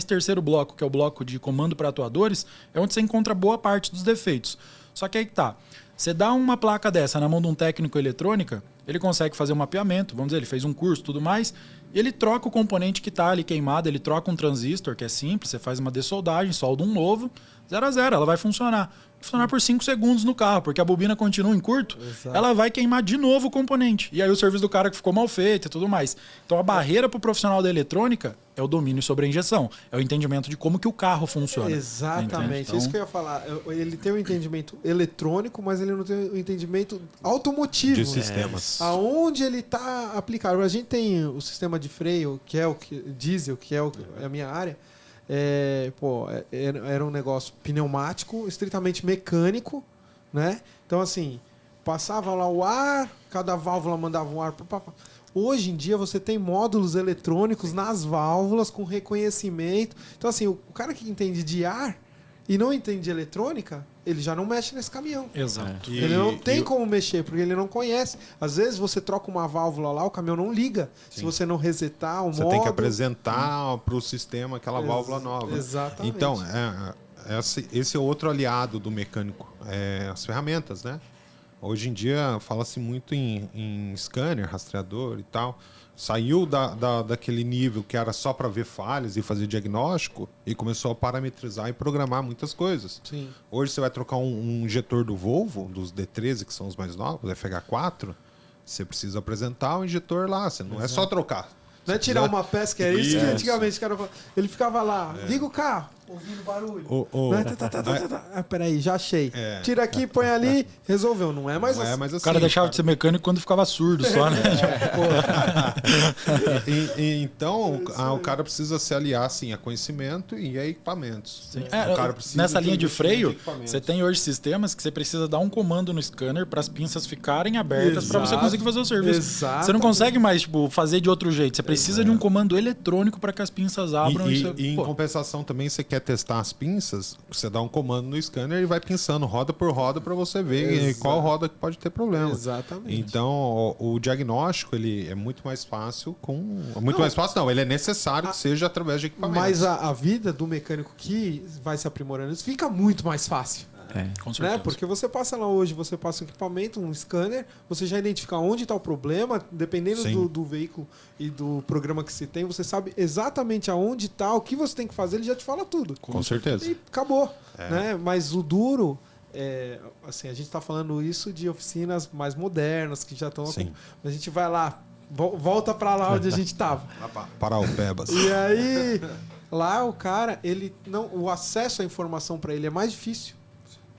Speaker 4: terceiro bloco, que é o bloco de comando para atuadores, é onde você encontra boa parte dos defeitos. Só que aí que tá. Você dá uma placa dessa na mão de um técnico eletrônica, ele consegue fazer um mapeamento, vamos dizer, ele fez um curso e tudo mais, e ele troca o componente que está ali queimado, ele troca um transistor, que é simples, você faz uma dessoldagem, solda um novo, 0 a 0, ela vai funcionar. Vai funcionar por 5 segundos no carro, porque a bobina continua em curto, ela vai queimar de novo o componente. E aí o serviço do cara que ficou mal feito e tudo mais. Então a barreira para o profissional da eletrônica é o domínio sobre a injeção, é o entendimento de como que o carro funciona.
Speaker 2: Exatamente, então, isso que eu ia falar. Ele tem um entendimento eletrônico, mas ele não tem um entendimento automotivo.
Speaker 3: De sistemas.
Speaker 2: Aonde ele está aplicado. A gente tem o sistema de freio, que é o diesel, que é a minha área. Era um negócio pneumático, estritamente mecânico, né? Então, assim, passava lá o ar, cada válvula mandava um ar. Hoje em dia você tem módulos eletrônicos nas válvulas com reconhecimento. Então, assim, o cara que entende de ar e não entende de eletrônica, ele já não mexe nesse caminhão.
Speaker 4: Exato.
Speaker 2: Ele não tem como mexer, porque ele não conhece. Às vezes você troca uma válvula lá, o caminhão não liga. Sim. Se você não resetar o módulo...
Speaker 3: Você tem que apresentar para o sistema aquela válvula nova.
Speaker 2: Exatamente.
Speaker 3: Então, esse é outro aliado do mecânico. As ferramentas, né? Hoje em dia fala-se muito em scanner, rastreador e tal. Saiu daquele nível que era só para ver falhas e fazer diagnóstico e começou a parametrizar e programar muitas coisas.
Speaker 2: Sim.
Speaker 3: Hoje você vai trocar um injetor do Volvo, dos D13, que são os mais novos, FH4, você precisa apresentar o injetor lá, você não é só trocar.
Speaker 2: Não é tirar uma peça, que é isso que antigamente o cara falava. Ele ficava lá, liga o carro, ouvindo barulho. Peraí, já achei. Tira aqui, põe ali, resolveu. Não é mais assim.
Speaker 4: O cara deixava de ser mecânico quando ficava surdo só, né?
Speaker 3: Então, o cara precisa se aliar assim, a conhecimento e a equipamentos.
Speaker 4: O cara precisa nessa linha de freio, você tem hoje sistemas que você precisa dar um comando no scanner para as pinças ficarem abertas para você conseguir fazer o serviço.
Speaker 2: Exato.
Speaker 4: Você não consegue mais fazer de outro jeito. Você precisa de um comando eletrônico para que as pinças abram.
Speaker 3: E em compensação também, você quer testar as pinças, você dá um comando no scanner e vai pinçando roda por roda para você ver qual roda que pode ter problema.
Speaker 2: Exatamente.
Speaker 3: Então, o diagnóstico ele é muito mais fácil ele é necessário que seja através de equipamentos.
Speaker 2: Mas a vida do mecânico que vai se aprimorando, isso fica muito mais fácil.
Speaker 4: Com certeza.
Speaker 2: Né? Porque você passa lá hoje, você passa um equipamento, um scanner, você já identifica onde está o problema, dependendo do veículo e do programa que você tem, você sabe exatamente aonde está, o que você tem que fazer, ele já te fala tudo.
Speaker 3: Com certeza.
Speaker 2: E acabou. Né? Mas o duro, assim, a gente está falando isso de oficinas mais modernas, que já estão... A gente vai lá, volta para lá onde a gente estava.
Speaker 3: Para o Pebas.
Speaker 2: E aí, lá o cara, o acesso à informação para ele é mais difícil.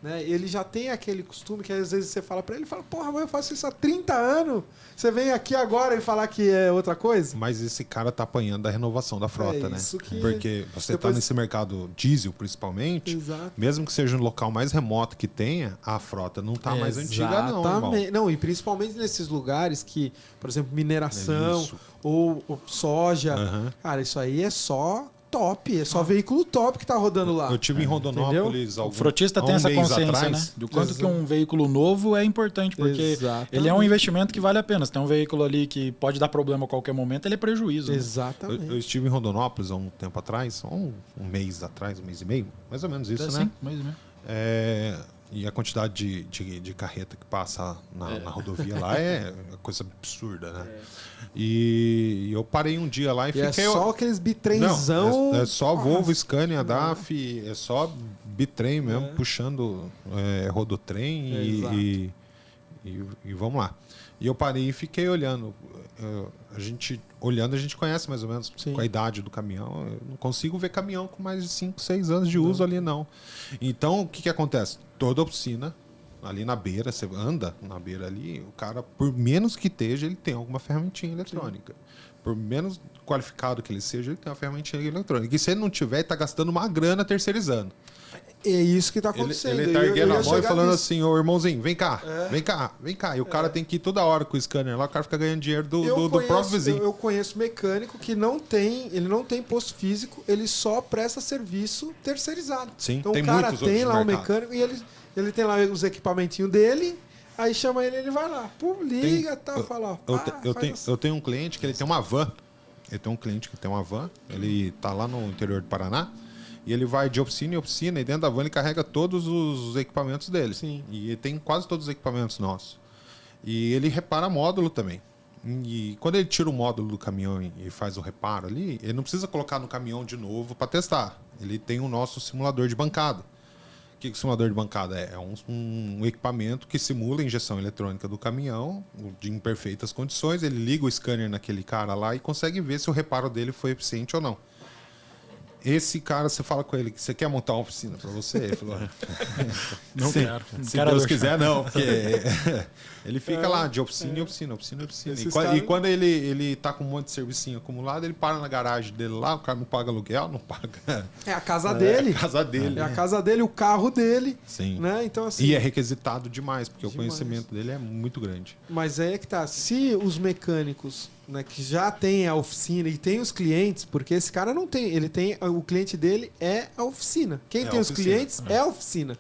Speaker 2: Né? Ele já tem aquele costume que às vezes você fala pra ele, porra, mas eu faço isso há 30 anos. Você vem aqui agora e falar que é outra coisa?
Speaker 3: Mas esse cara tá apanhando da renovação da frota, né?
Speaker 2: Que...
Speaker 3: Porque você tá nesse mercado diesel, principalmente, mesmo que seja no local mais remoto que tenha, a frota não tá mais antiga, não, irmão.
Speaker 2: Não, e principalmente nesses lugares que, por exemplo, mineração ou soja, cara, isso aí é só... top, é só veículo top que tá rodando lá.
Speaker 3: Eu tive em Rondonópolis
Speaker 4: o frotista tem essa consciência, né? Do quanto que um veículo novo é importante, porque ele é um investimento que vale a pena. Se tem um veículo ali que pode dar problema a qualquer momento, ele é prejuízo.
Speaker 2: Exatamente.
Speaker 3: Eu estive em Rondonópolis há um tempo atrás, um mês atrás, um mês e meio, mais ou menos isso, né?
Speaker 4: Sim, mais ou menos.
Speaker 3: E a quantidade de carreta que passa na rodovia lá é coisa absurda, né? E eu parei um dia lá e fiquei...
Speaker 2: É só aqueles bitrenzão...
Speaker 3: É só Volvo, Scania, DAF, é só bitrem mesmo, puxando rodotrem e vamos lá. E eu parei e fiquei olhando. A gente conhece mais ou menos com a idade do caminhão. Eu não consigo ver caminhão com mais de 5, 6 anos de uso ali, não. Então, o que acontece? Toda oficina Ali na beira, você anda na beira ali, o cara, por menos que esteja, ele tem alguma ferramentinha eletrônica. Por menos qualificado que ele seja, ele tem uma ferramentinha eletrônica. E se ele não tiver, ele está gastando uma grana terceirizando.
Speaker 2: É isso que está acontecendo.
Speaker 3: Ele tá erguendo a mão e falando assim, ô irmãozinho, vem cá, vem cá. E o cara tem que ir toda hora com o scanner lá, o cara fica ganhando dinheiro do próprio vizinho.
Speaker 2: Eu conheço mecânico que ele não tem posto físico, ele só presta serviço terceirizado.
Speaker 3: Sim,
Speaker 2: então
Speaker 3: tem
Speaker 2: o cara
Speaker 3: muitos
Speaker 2: tem
Speaker 3: outros
Speaker 2: lá o
Speaker 3: mercado.
Speaker 2: mecânico e ele tem lá os equipamentinhos dele, aí chama ele vai lá, liga, fala,
Speaker 3: eu tenho um cliente que ele tem uma van. Ele tá lá no interior do Paraná. E ele vai de oficina em oficina e dentro da van ele carrega todos os equipamentos dele.
Speaker 2: Sim.
Speaker 3: E ele tem quase todos os equipamentos nossos. E ele repara módulo também. E quando ele tira o módulo do caminhão e faz o reparo ali, ele não precisa colocar no caminhão de novo para testar. Ele tem o nosso simulador de bancada. O que é o simulador de bancada? É um equipamento que simula a injeção eletrônica do caminhão de imperfeitas condições. Ele liga o scanner naquele cara lá e consegue ver se o reparo dele foi eficiente ou não. Esse cara, você fala com ele que você quer montar uma oficina para você? Ele falou,
Speaker 4: não quero.
Speaker 3: Se Deus quiser, não. Porque ele fica lá de oficina em oficina. E quando ele tá com um monte de servicinho acumulado, ele para na garagem dele lá, o cara não paga aluguel, não paga.
Speaker 2: É a casa dele.
Speaker 3: É a casa dele.
Speaker 2: É a casa dele, o carro dele.
Speaker 3: Sim.
Speaker 2: Né? Então, assim,
Speaker 3: e é requisitado demais, porque o conhecimento dele é muito grande.
Speaker 2: Mas aí é que tá. Se os mecânicos, né, que já tem a oficina e tem os clientes, porque esse cara não tem, ele tem, o cliente dele é a oficina. Quem tem os clientes é a oficina.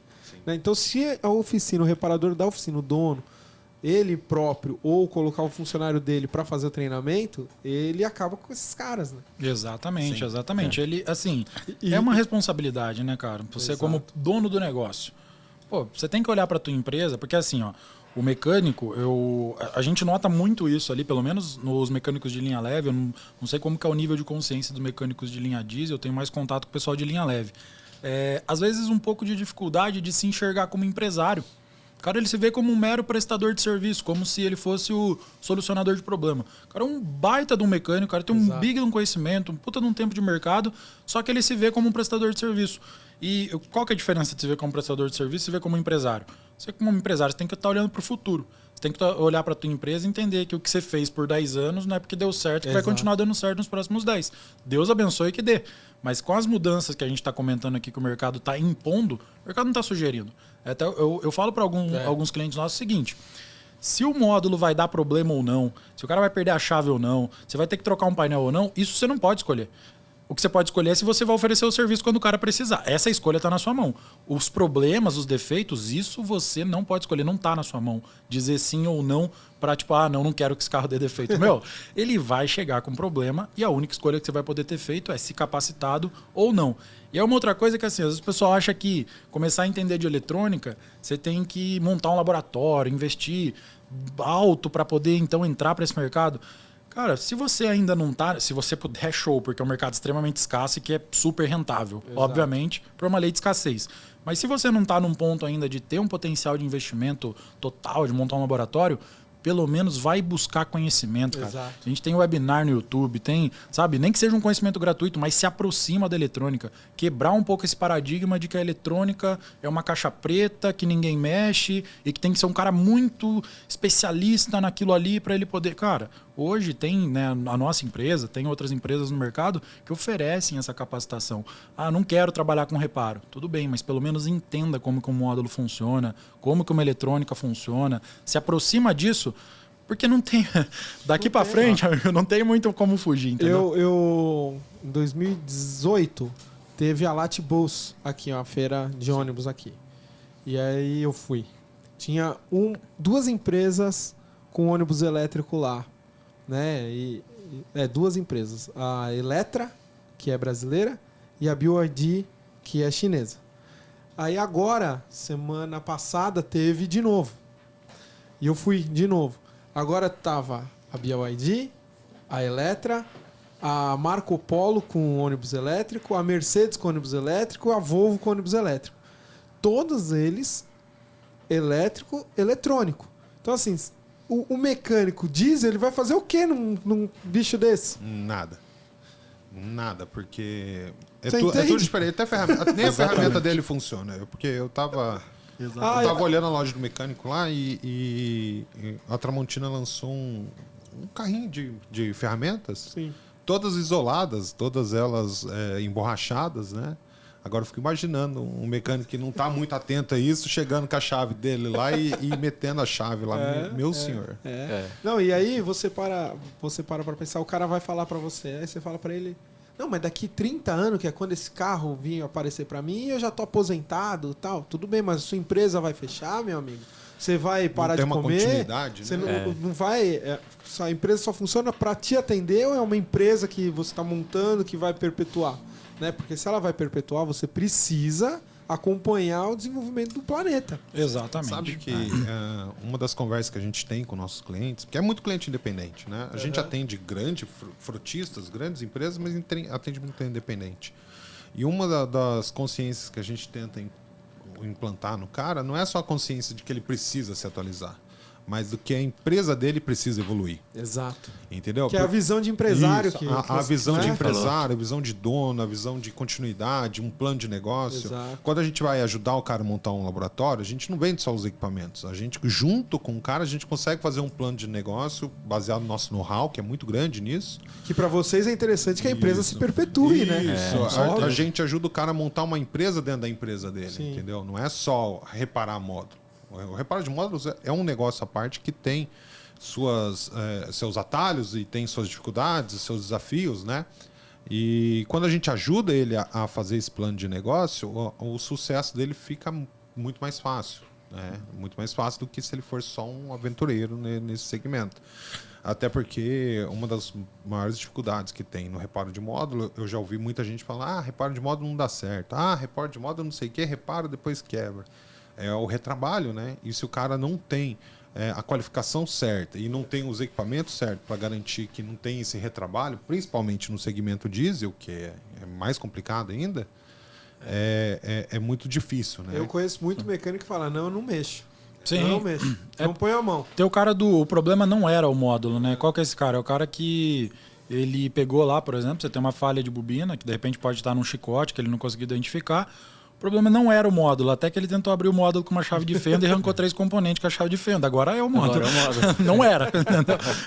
Speaker 2: Né? Então, se a oficina, o reparador da oficina, o dono, ele próprio ou colocar o funcionário dele para fazer o treinamento, ele acaba com esses caras, né?
Speaker 4: Exatamente. Ele, assim, é uma responsabilidade, né, cara? Você como dono do negócio. Pô, você tem que olhar para tua empresa, porque assim, ó, o mecânico, a gente nota muito isso ali, pelo menos nos mecânicos de linha leve. Eu não sei como que é o nível de consciência dos mecânicos de linha diesel, eu tenho mais contato com o pessoal de linha leve. Às vezes um pouco de dificuldade de se enxergar como empresário. O cara, ele se vê como um mero prestador de serviço, como se ele fosse o solucionador de problema. O cara é um baita de um mecânico, o cara tem um big de um conhecimento, um puta de um tempo de mercado, só que ele se vê como um prestador de serviço. E qual que é a diferença de se ver como prestador de serviço e se ver como empresário? Você, como empresário, você tem que estar olhando para o futuro. Você tem que olhar para a tua empresa e entender que o que você fez por 10 anos não é porque deu certo que vai continuar dando certo nos próximos 10. Deus abençoe que dê. Mas com as mudanças que a gente está comentando aqui que o mercado está impondo, o mercado não está sugerindo. Até eu falo para alguns clientes nossos o seguinte: se o módulo vai dar problema ou não, se o cara vai perder a chave ou não, se vai ter que trocar um painel ou não, isso você não pode escolher. O que você pode escolher é se você vai oferecer o serviço quando o cara precisar. Essa escolha está na sua mão. Os problemas, os defeitos, isso você não pode escolher, não está na sua mão. Dizer sim ou não para tipo, não quero que esse carro dê defeito. Meu, ele vai chegar com problema e a única escolha que você vai poder ter feito é se capacitado ou não. E é uma outra coisa que assim, às vezes o pessoal acha que começar a entender de eletrônica, você tem que montar um laboratório, investir alto para poder então entrar para esse mercado. Cara, se você ainda não tá, se você puder, show, porque é um mercado extremamente escasso e que é super rentável, obviamente, por uma lei de escassez. Mas se você não está num ponto ainda de ter um potencial de investimento total, de montar um laboratório, pelo menos vai buscar conhecimento, cara. Exato. A gente tem webinar no YouTube, tem, sabe, nem que seja um conhecimento gratuito, mas se aproxima da eletrônica. Quebrar um pouco esse paradigma de que a eletrônica é uma caixa preta, que ninguém mexe e que tem que ser um cara muito especialista naquilo ali para ele poder... Cara, hoje tem, né, a nossa empresa, tem outras empresas no mercado que oferecem essa capacitação. Não quero trabalhar com reparo. Tudo bem, mas pelo menos entenda como que um módulo funciona, como que uma eletrônica funciona, se aproxima disso, porque não tem... Daqui para frente, não tem muito como fugir, entendeu?
Speaker 2: Eu em 2018, teve a Latibus aqui, a feira de ônibus aqui. E aí eu fui. Tinha duas empresas com ônibus elétrico lá, né? Duas empresas. A Eletra, que é brasileira, e a BYD, que é chinesa. Aí agora, semana passada, teve de novo. E eu fui de novo. Agora tava a BYD, a Eletra, a Marco Polo com ônibus elétrico, a Mercedes com ônibus elétrico, a Volvo com ônibus elétrico. Todos eles eletrônico. Então, assim, o mecânico diesel, ele vai fazer o quê num bicho desse?
Speaker 3: Nada, porque é tudo diferente. Até nem a ferramenta dele funciona. Porque eu tava Eu tava olhando a loja do mecânico lá e a Tramontina lançou um carrinho de ferramentas.
Speaker 2: Sim.
Speaker 3: Todas isoladas, todas elas emborrachadas, né? Agora eu fico imaginando um mecânico que não está muito atento a isso, chegando com a chave dele lá e metendo a chave lá. Meu senhor.
Speaker 2: Não, e aí você para pra pensar, o cara vai falar pra você, aí você fala pra ele, não, mas daqui 30 anos, que é quando esse carro vir aparecer pra mim, eu já tô aposentado e tal. Tudo bem, mas a sua empresa vai fechar, meu amigo? Você vai parar de comer?
Speaker 3: Não tem uma continuidade,
Speaker 2: você
Speaker 3: né?
Speaker 2: não vai... a empresa só funciona pra te atender ou é uma empresa que você tá montando que vai perpetuar? Né? Porque se ela vai perpetuar, você precisa acompanhar o desenvolvimento do planeta.
Speaker 4: Exatamente.
Speaker 3: Sabe que uma das conversas que a gente tem com nossos clientes, porque é muito cliente independente, né? A gente atende grandes frutistas, grandes empresas, mas atende muito independente. E uma das consciências que a gente tenta implantar no cara não é só a consciência de que ele precisa se atualizar, mas do que a empresa dele precisa evoluir.
Speaker 2: Exato.
Speaker 3: Entendeu?
Speaker 2: Que é a visão de empresário.
Speaker 3: Isso,
Speaker 2: que
Speaker 3: a visão
Speaker 2: né?
Speaker 3: de empresário, a visão de dono, a visão de continuidade, um plano de negócio.
Speaker 2: Exato.
Speaker 3: Quando a gente vai ajudar o cara a montar um laboratório, a gente não vende só os equipamentos. A gente, junto com o cara, a gente consegue fazer um plano de negócio baseado no nosso know-how, que é muito grande nisso.
Speaker 2: Que para vocês é interessante que a empresa se perpetue, né?
Speaker 3: Isso. A gente ajuda o cara a montar uma empresa dentro da empresa dele,
Speaker 2: Sim.
Speaker 3: entendeu? Não é só reparar módulo. O reparo de módulos é um negócio à parte que tem seus atalhos e tem suas dificuldades, seus desafios, né? E quando a gente ajuda ele a fazer esse plano de negócio, o sucesso dele fica muito mais fácil, né? Muito mais fácil do que se ele for só um aventureiro nesse segmento. Até porque uma das maiores dificuldades que tem no reparo de módulo, eu já ouvi muita gente falar, reparo de módulo não dá certo. Reparo de módulo não sei o que, repara, depois quebra. É o retrabalho, né? E se o cara não tem a qualificação certa e não tem os equipamentos certos para garantir que não tem esse retrabalho, principalmente no segmento diesel, que é mais complicado ainda, é muito difícil, né?
Speaker 2: Eu conheço muito mecânico que fala, não, eu não mexo.
Speaker 4: Sim.
Speaker 2: Eu não mexo. Não põe a mão.
Speaker 4: Tem o cara o problema não era o módulo, né? Qual que é esse cara? É o cara que ele pegou lá, por exemplo, você tem uma falha de bobina, que de repente pode estar num chicote, que ele não conseguiu identificar. O problema não era o módulo, até que ele tentou abrir o módulo com uma chave de fenda e arrancou 3 componentes com a chave de fenda. Agora é o módulo. Não era.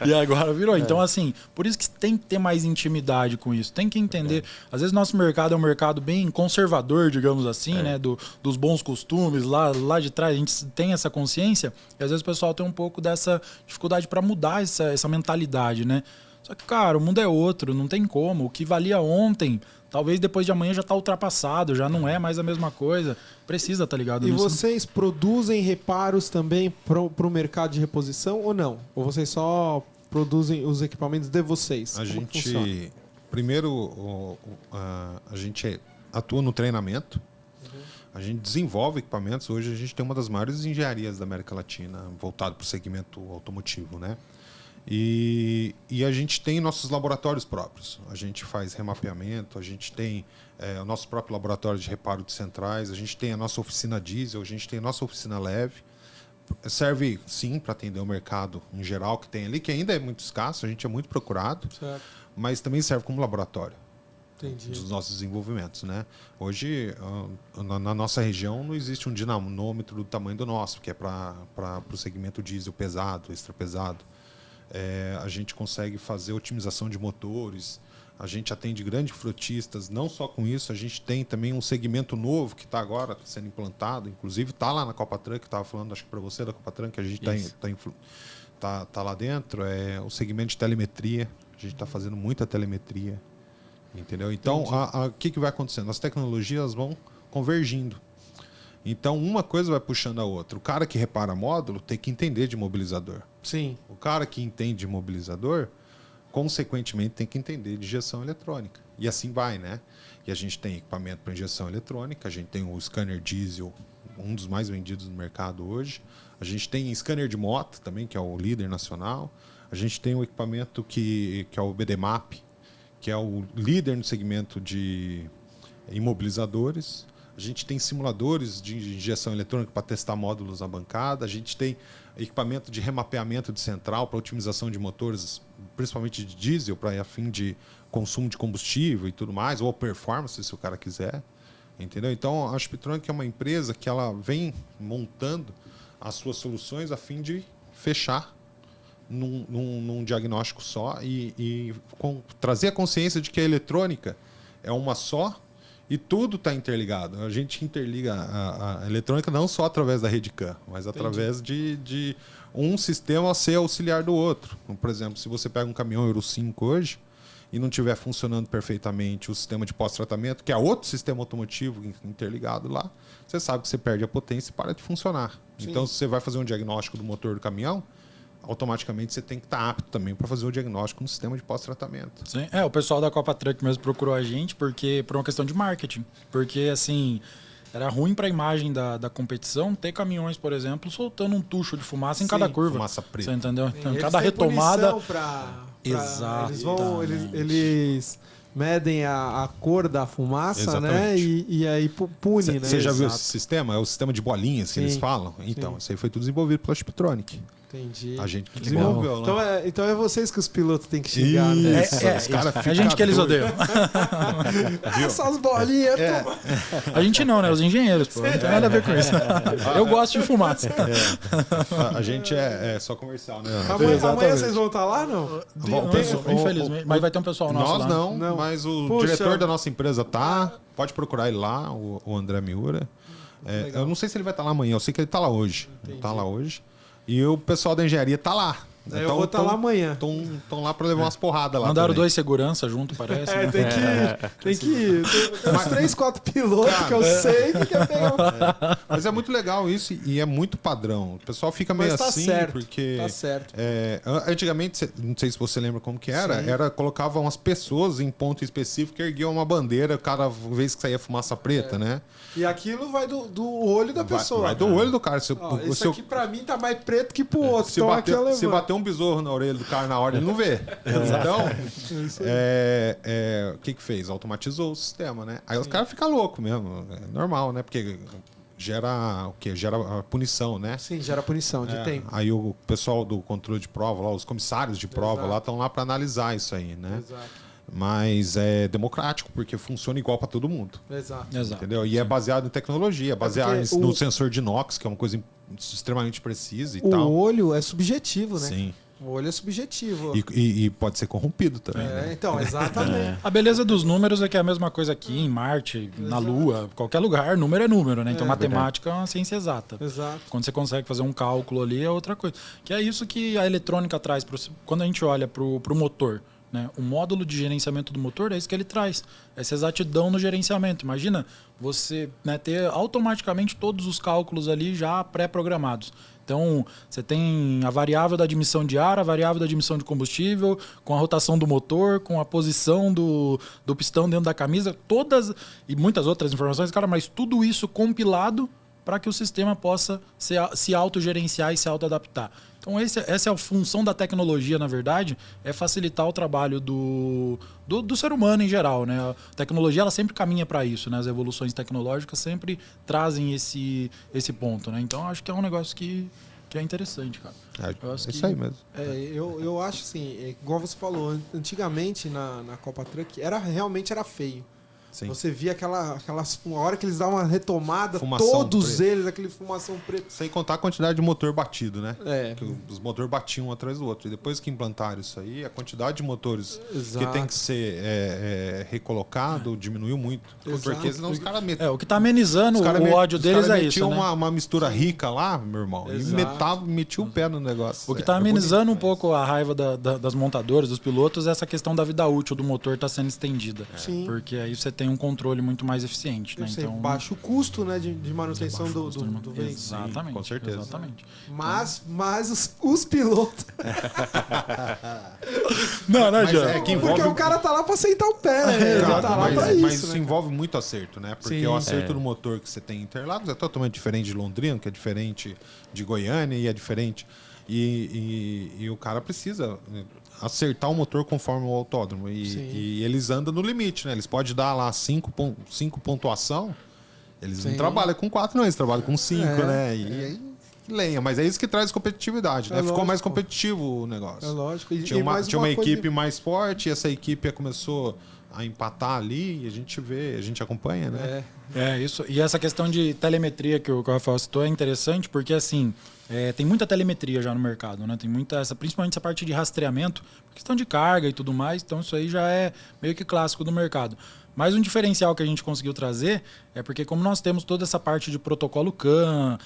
Speaker 4: E agora virou. Então, assim, por isso que tem que ter mais intimidade com isso. Tem que entender. Às vezes nosso mercado é um mercado bem conservador, digamos assim, né? Dos bons costumes. Lá de trás a gente tem essa consciência e às vezes o pessoal tem um pouco dessa dificuldade para mudar essa mentalidade, né? Só que, cara, o mundo é outro, não tem como. O que valia ontem, talvez depois de amanhã já está ultrapassado, já não é mais a mesma coisa. Precisa, tá ligado?
Speaker 2: E vocês produzem reparos também para o mercado de reposição ou não? Ou vocês só produzem os equipamentos de vocês?
Speaker 3: A gente, primeiro, a gente atua no treinamento. A gente desenvolve equipamentos. Hoje a gente tem uma das maiores engenharias da América Latina voltado para o segmento automotivo, né? E a gente tem nossos laboratórios próprios. A gente faz remapeamento, a gente tem o nosso próprio laboratório de reparo de centrais, a gente tem a nossa oficina diesel, a gente tem a nossa oficina leve. Serve, sim, para atender o mercado em geral que tem ali, que ainda é muito escasso, a gente é muito procurado, certo, mas também serve como laboratório. Entendi. Dos nossos desenvolvimentos, né? Hoje, na nossa região, não existe um dinamômetro do tamanho do nosso, que é para o segmento diesel pesado, extra pesado. A gente consegue fazer otimização de motores, a gente atende grandes frutistas, não só com isso, a gente tem também um segmento novo que está agora sendo implantado, inclusive está lá na Copatran, que estava falando, acho que para você da Copatran, que a gente tá lá dentro, é o segmento de telemetria, a gente está fazendo muita telemetria, entendeu? Então, o que vai acontecendo? As tecnologias vão convergindo. Então, uma coisa vai puxando a outra. O cara que repara módulo tem que entender de mobilizador.
Speaker 2: Sim.
Speaker 3: O cara que entende de mobilizador, consequentemente, tem que entender de injeção eletrônica. E assim vai, né? E a gente tem equipamento para injeção eletrônica, a gente tem o scanner diesel, um dos mais vendidos no mercado hoje. A gente tem scanner de moto também, que é o líder nacional. A gente tem um equipamento que é o BDMAP, que é o líder no segmento de imobilizadores. A gente tem simuladores de injeção eletrônica para testar módulos na bancada. A gente tem equipamento de remapeamento de central para otimização de motores, principalmente de diesel, para a fim de consumo de combustível e tudo mais, ou performance, se o cara quiser. Entendeu? Então, a Spitronic é uma empresa que ela vem montando as suas soluções a fim de fechar num diagnóstico só e trazer a consciência de que a eletrônica é uma só e tudo está interligado. A gente interliga a eletrônica não só através da rede CAN, mas através de um sistema ser auxiliar do outro. Então, por exemplo, se você pega um caminhão Euro 5 hoje e não estiver funcionando perfeitamente o sistema de pós-tratamento, que é outro sistema automotivo interligado lá, você sabe que você perde a potência e para de funcionar. Sim. Então, se você vai fazer um diagnóstico do motor do caminhão, automaticamente você tem que estar apto também para fazer o diagnóstico no sistema de pós-tratamento.
Speaker 4: Sim, o pessoal da Copa Truck mesmo procurou a gente por uma questão de marketing. Porque, assim, era ruim para a imagem da competição ter caminhões, por exemplo, soltando um tucho de fumaça em cada curva.
Speaker 3: Fumaça preta.
Speaker 4: Você entendeu? Então, cada retomada...
Speaker 2: Exato. Eles medem a cor da fumaça, exatamente, né? E aí pune, né?
Speaker 3: Você já viu esse sistema? É o sistema de bolinhas que eles falam? Então, isso aí foi tudo desenvolvido pela Spitronic.
Speaker 2: Entendi.
Speaker 3: A gente que desenvolveu,
Speaker 2: né? Então é vocês que os pilotos têm que xingar, né?
Speaker 3: Os caras ficam
Speaker 4: a gente que eles odeiam.
Speaker 2: Essas bolinhas.
Speaker 4: A gente não, né? Os engenheiros, pô. Não tem nada a ver com isso. Eu gosto de fumaça.
Speaker 3: A gente é só comercial, né?
Speaker 2: Amanhã vocês vão estar lá, não?
Speaker 4: Infelizmente. Mas vai ter um pessoal nosso lá.
Speaker 3: Nós não, mas o diretor da nossa empresa tá. Pode procurar ele lá, o André Miura. Eu não sei se ele vai estar lá amanhã, eu sei que ele está lá hoje. Ele está lá hoje. E o pessoal da engenharia está lá.
Speaker 2: Eu vou estar lá amanhã.
Speaker 3: Estão lá para levar umas porradas lá.
Speaker 4: Mandaram 2 segurança junto, parece. Né?
Speaker 2: Tem que ir. Tem uns 3, 4 pilotos, cara, que eu sei que quer pegar.
Speaker 3: Mas é muito legal isso e é muito padrão. O pessoal fica meio assim,
Speaker 2: certo,
Speaker 3: porque...
Speaker 2: Tá certo.
Speaker 3: Antigamente, não sei se você lembra como que era, colocavam as pessoas em ponto específico e erguiam uma bandeira cada vez que saía fumaça preta, né?
Speaker 2: E aquilo vai do olho da pessoa.
Speaker 3: Vai do olho do cara.
Speaker 2: Isso aqui pra mim tá mais preto que pro outro.
Speaker 3: Se bater um besouro na orelha do cara na hora, ele não vê. Então, o que fez? Automatizou o sistema, né? Aí os caras ficam loucos mesmo. É normal, né? Porque gera o quê? Gera a punição, né?
Speaker 2: Sim, gera punição de tempo.
Speaker 3: Aí o pessoal do controle de prova, lá, os comissários de prova lá estão lá para analisar isso aí, né?
Speaker 2: Exato.
Speaker 3: Mas é democrático, porque funciona igual para todo mundo.
Speaker 2: Exato.
Speaker 3: Entendeu? E é baseado em tecnologia, baseado no sensor de inox, que é uma coisa extremamente precisa e tal.
Speaker 2: O olho é subjetivo, né?
Speaker 3: Sim.
Speaker 2: O olho é subjetivo.
Speaker 3: E pode ser corrompido também. Né?
Speaker 2: Então, exatamente.
Speaker 4: A beleza dos números é que é a mesma coisa aqui em Marte, na Lua, qualquer lugar, número é número, né? Então matemática é uma ciência exata.
Speaker 2: Exato.
Speaker 4: Quando você consegue fazer um cálculo ali é outra coisa. Que é isso que a eletrônica traz. Quando a gente olha para o motor, né? O módulo de gerenciamento do motor é isso que ele traz. Essa exatidão no gerenciamento. Imagina você, né, ter automaticamente todos os cálculos ali já pré-programados. Então, você tem a variável da admissão de ar, a variável da admissão de combustível, com a rotação do motor, com a posição do pistão dentro da camisa, todas e muitas outras informações, cara, mas tudo isso compilado para que o sistema possa se autogerenciar e se autoadaptar. Então, essa é a função da tecnologia, na verdade, é facilitar o trabalho do ser humano em geral, né? A tecnologia ela sempre caminha para isso, né? As evoluções tecnológicas sempre trazem esse ponto, né? Então, acho que é um negócio que é interessante, cara.
Speaker 3: Isso aí mesmo.
Speaker 2: Eu acho assim, igual você falou, antigamente na Copa Truck realmente era feio. Sim. Você via a hora que eles davam uma retomada, fumação todos preta. Eles, aquele fumação preta.
Speaker 3: Sem contar a quantidade de motor batido, né?
Speaker 2: Que
Speaker 3: os motores batiam um atrás do outro. E depois que implantaram isso aí, a quantidade de motores que tem que ser recolocado diminuiu muito.
Speaker 2: Exato.
Speaker 3: Porque senão os caras metem.
Speaker 4: O que está amenizando o ódio deles é isso.
Speaker 3: Né? Uma mistura rica lá, meu irmão, e metia o pé no negócio.
Speaker 4: O que está amenizando um pouco a raiva das montadoras, dos pilotos, é essa questão da vida útil do motor está sendo estendida.
Speaker 2: Sim.
Speaker 4: Porque aí você tem um controle muito mais eficiente, né?
Speaker 2: Então baixa o custo, né, de manutenção do veículo.
Speaker 4: Exatamente.
Speaker 3: Sim, com certeza.
Speaker 4: Exatamente.
Speaker 2: Mas os pilotos.
Speaker 4: Não,
Speaker 2: porque o cara tá lá para aceitar o pé, né?
Speaker 3: Claro,
Speaker 2: tá lá pra
Speaker 3: mas
Speaker 2: isso,
Speaker 3: isso envolve muito acerto, né? Porque o acerto do motor que você tem em Interlagos é totalmente diferente de Londrina, que é diferente de Goiânia e é diferente. E o cara precisa acertar o motor conforme o autódromo. E eles andam no limite, né? Eles podem dar lá 5 pontuação, eles não trabalham com 4, não, eles trabalham com 5, né? E aí lenha, mas é isso que traz competitividade, né? Ficou mais competitivo o negócio.
Speaker 2: É lógico.
Speaker 3: Tinha uma equipe mais forte, e essa equipe começou a empatar ali e a gente vê, a gente acompanha, né?
Speaker 4: Isso. E essa questão de telemetria que o Rafael citou é interessante porque, assim, tem muita telemetria já no mercado, né? Tem muita, principalmente essa parte de rastreamento, questão de carga e tudo mais, então isso aí já é meio que clássico do mercado. Mas um diferencial que a gente conseguiu trazer é porque como nós temos toda essa parte de protocolo CAN,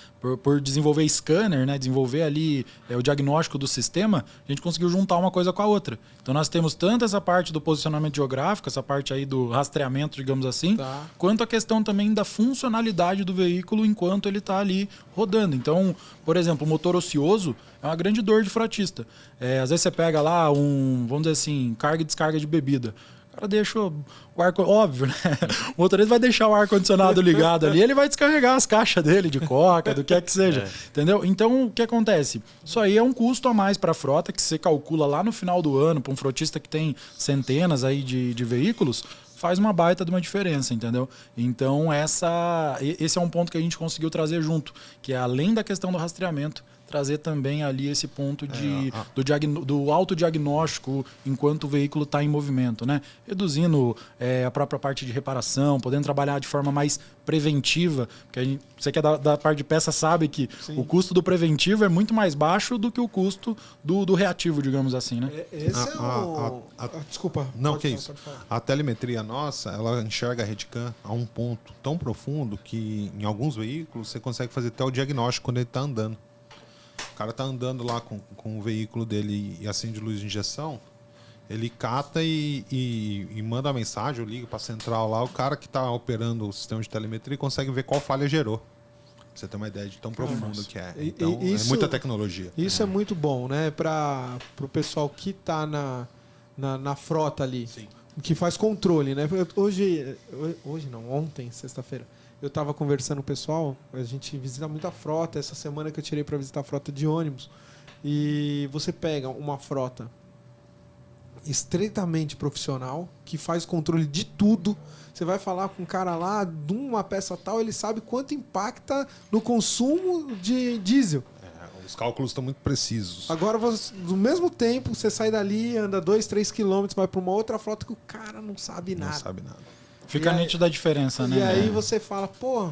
Speaker 4: por desenvolver scanner, né, desenvolver ali o diagnóstico do sistema, a gente conseguiu juntar uma coisa com a outra. Então nós temos tanto essa parte do posicionamento geográfico, essa parte aí do rastreamento, digamos assim, quanto a questão também da funcionalidade do veículo enquanto ele está ali rodando. Então, por exemplo, o motor ocioso é uma grande dor de frotista. Às vezes você pega lá vamos dizer assim, carga e descarga de bebida. O cara deixa o ar... Óbvio, né? O motorista vai deixar o ar-condicionado ligado ali, ele vai descarregar as caixas dele de coca, do que é que seja. Entendeu? Então, o que acontece? Isso aí é um custo a mais para a frota, que você calcula lá no final do ano, para um frotista que tem centenas aí de veículos, faz uma baita de uma diferença, entendeu? Então, esse é um ponto que a gente conseguiu trazer junto, que é além da questão do rastreamento, trazer também ali esse ponto do autodiagnóstico enquanto o veículo está em movimento, né? Reduzindo a própria parte de reparação, podendo trabalhar de forma mais preventiva, porque você que é da parte de peça sabe que o custo do preventivo é muito mais baixo do que o custo do reativo, digamos assim, né?
Speaker 2: Desculpa.
Speaker 3: Não, que isso. A telemetria nossa, ela enxerga a RedCam a um ponto tão profundo que em alguns veículos você consegue fazer até o diagnóstico quando ele está andando. O cara tá andando lá com o veículo dele e acende luz de injeção, ele cata e manda a mensagem, eu ligo para a central lá, o cara que está operando o sistema de telemetria consegue ver qual falha gerou. Pra você ter uma ideia de tão profundo que é. Então, é muita tecnologia.
Speaker 2: Isso é muito bom, né? Para o pessoal que está na frota ali,
Speaker 3: Sim.
Speaker 2: que faz controle, né? Hoje não, ontem, sexta-feira, eu estava conversando com o pessoal, a gente visita muita frota, essa semana que eu tirei para visitar a frota de ônibus, e você pega uma frota estritamente profissional, que faz controle de tudo, você vai falar com um cara lá de uma peça tal, ele sabe quanto impacta no consumo de diesel.
Speaker 3: Os cálculos estão muito precisos.
Speaker 2: Agora, no mesmo tempo, você sai dali, anda 2-3 quilômetros, vai para uma outra frota que o cara não sabe nada.
Speaker 3: Não sabe nada.
Speaker 4: Fica nítido a diferença, né?
Speaker 2: E aí você fala, pô...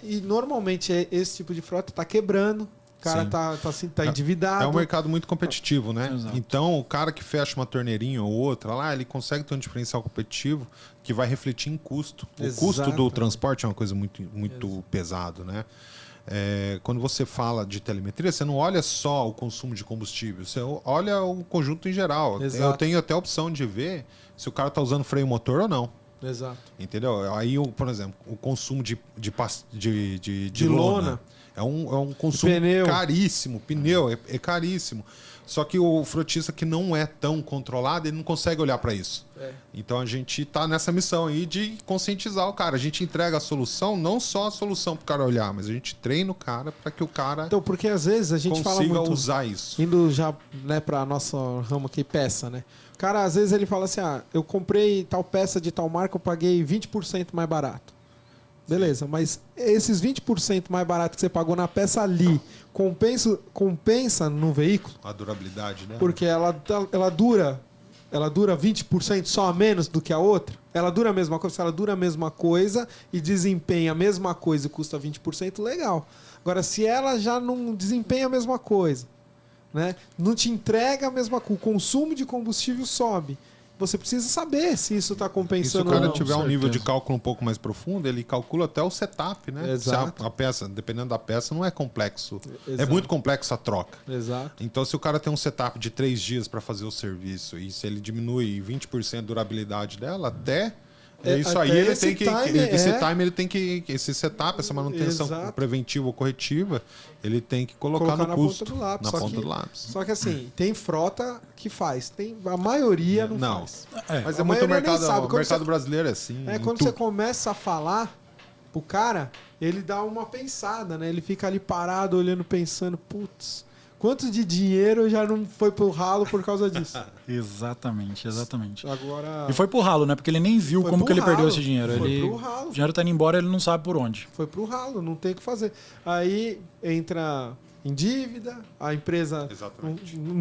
Speaker 2: E normalmente esse tipo de frota tá quebrando, o cara tá endividado.
Speaker 3: É um mercado muito competitivo, né?
Speaker 4: Exato.
Speaker 3: Então, o cara que fecha uma torneirinha ou outra lá, ele consegue ter um diferencial competitivo que vai refletir em custo. O custo do transporte é uma coisa muito pesado, né? Quando você fala de telemetria, você não olha só o consumo de combustível, você olha o conjunto em geral.
Speaker 2: Exato.
Speaker 3: Eu tenho até a opção de ver se o cara está usando freio motor ou não.
Speaker 2: Exato.
Speaker 3: Entendeu? Aí, por exemplo, o consumo de lona é um consumo caríssimo. Pneu é caríssimo. Só que o frotista que não é tão controlado, ele não consegue olhar para isso. Então a gente está nessa missão aí de conscientizar o cara. A gente entrega a solução, não só a solução para o cara olhar, mas a gente treina o cara para que o cara
Speaker 2: então, porque às vezes a gente fala muito,
Speaker 3: usar isso.
Speaker 2: Indo já, né, para nossa ramo aqui, peça, né? O cara, às vezes, ele fala assim, eu comprei tal peça de tal marca, eu paguei 20% mais barato. Beleza, mas esses 20% mais barato que você pagou na peça ali, compensa no veículo?
Speaker 3: A durabilidade, né?
Speaker 2: Porque ela dura 20% só a menos do que a outra? Ela dura a mesma coisa? Se ela dura a mesma coisa e desempenha a mesma coisa e custa 20%, legal. Agora, se ela já não desempenha a mesma coisa, né? Não te entrega a mesma coisa, o consumo de combustível sobe. Você precisa saber se isso está compensando ou não.
Speaker 3: Se o cara tiver um nível de cálculo um pouco mais profundo, ele calcula até o setup, né?
Speaker 2: Exato.
Speaker 3: Se a peça, dependendo da peça, não é complexo.
Speaker 2: Exato.
Speaker 3: É muito complexo a troca.
Speaker 2: Exato.
Speaker 3: Então, se o cara tem um setup de 3 dias para fazer o serviço e se ele diminui 20% a durabilidade dela, até... isso aí ele tem que. Esse setup, essa manutenção preventiva ou corretiva, ele tem que colocar no custo.
Speaker 2: Na ponta do lápis. Só que assim, tem frota que faz. A maioria não faz.
Speaker 3: Mas é muito mercado. O mercado brasileiro é assim.
Speaker 2: Quando você começa a falar pro cara, ele dá uma pensada, né? Ele fica ali parado, olhando, pensando, putz. Quanto de dinheiro já não foi pro ralo por causa disso?
Speaker 4: Exatamente.
Speaker 2: Agora...
Speaker 4: E foi pro ralo, né? Porque ele nem viu como que ele perdeu esse dinheiro.
Speaker 2: Pro ralo.
Speaker 4: O dinheiro tá indo embora, ele não sabe por onde.
Speaker 2: Foi pro ralo, não tem o que fazer. Aí entra em dívida, a empresa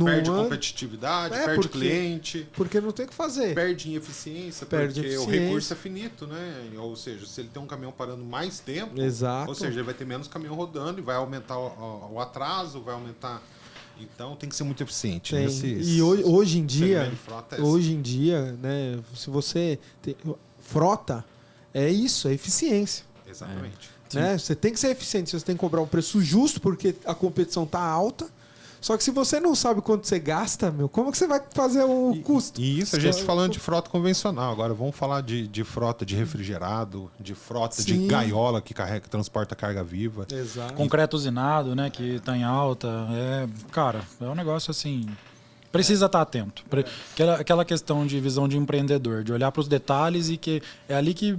Speaker 3: perde competitividade, perde cliente.
Speaker 2: Porque não tem o que fazer.
Speaker 3: Perde em eficiência, porque o recurso é finito, né? Ou seja, se ele tem um caminhão parando mais tempo, ou seja, ele vai ter menos caminhão rodando e vai aumentar o atraso, vai aumentar... Então tem que ser muito eficiente.
Speaker 2: E hoje em dia, né, se você tem... frota, é isso, é eficiência.
Speaker 3: Exatamente.
Speaker 2: Né? Você tem que ser eficiente, você tem que cobrar um preço justo porque a competição está alta. Só que se você não sabe quanto você gasta, como que você vai fazer o custo?
Speaker 3: E isso a gente falando de frota convencional. Agora vamos falar de frota de refrigerado, de frota de gaiola que transporta carga viva.
Speaker 2: Exato.
Speaker 4: Concreto usinado, né, que está em alta. Cara, é um negócio assim... Precisa estar atento. Aquela questão de visão de empreendedor, de olhar para os detalhes e que é ali que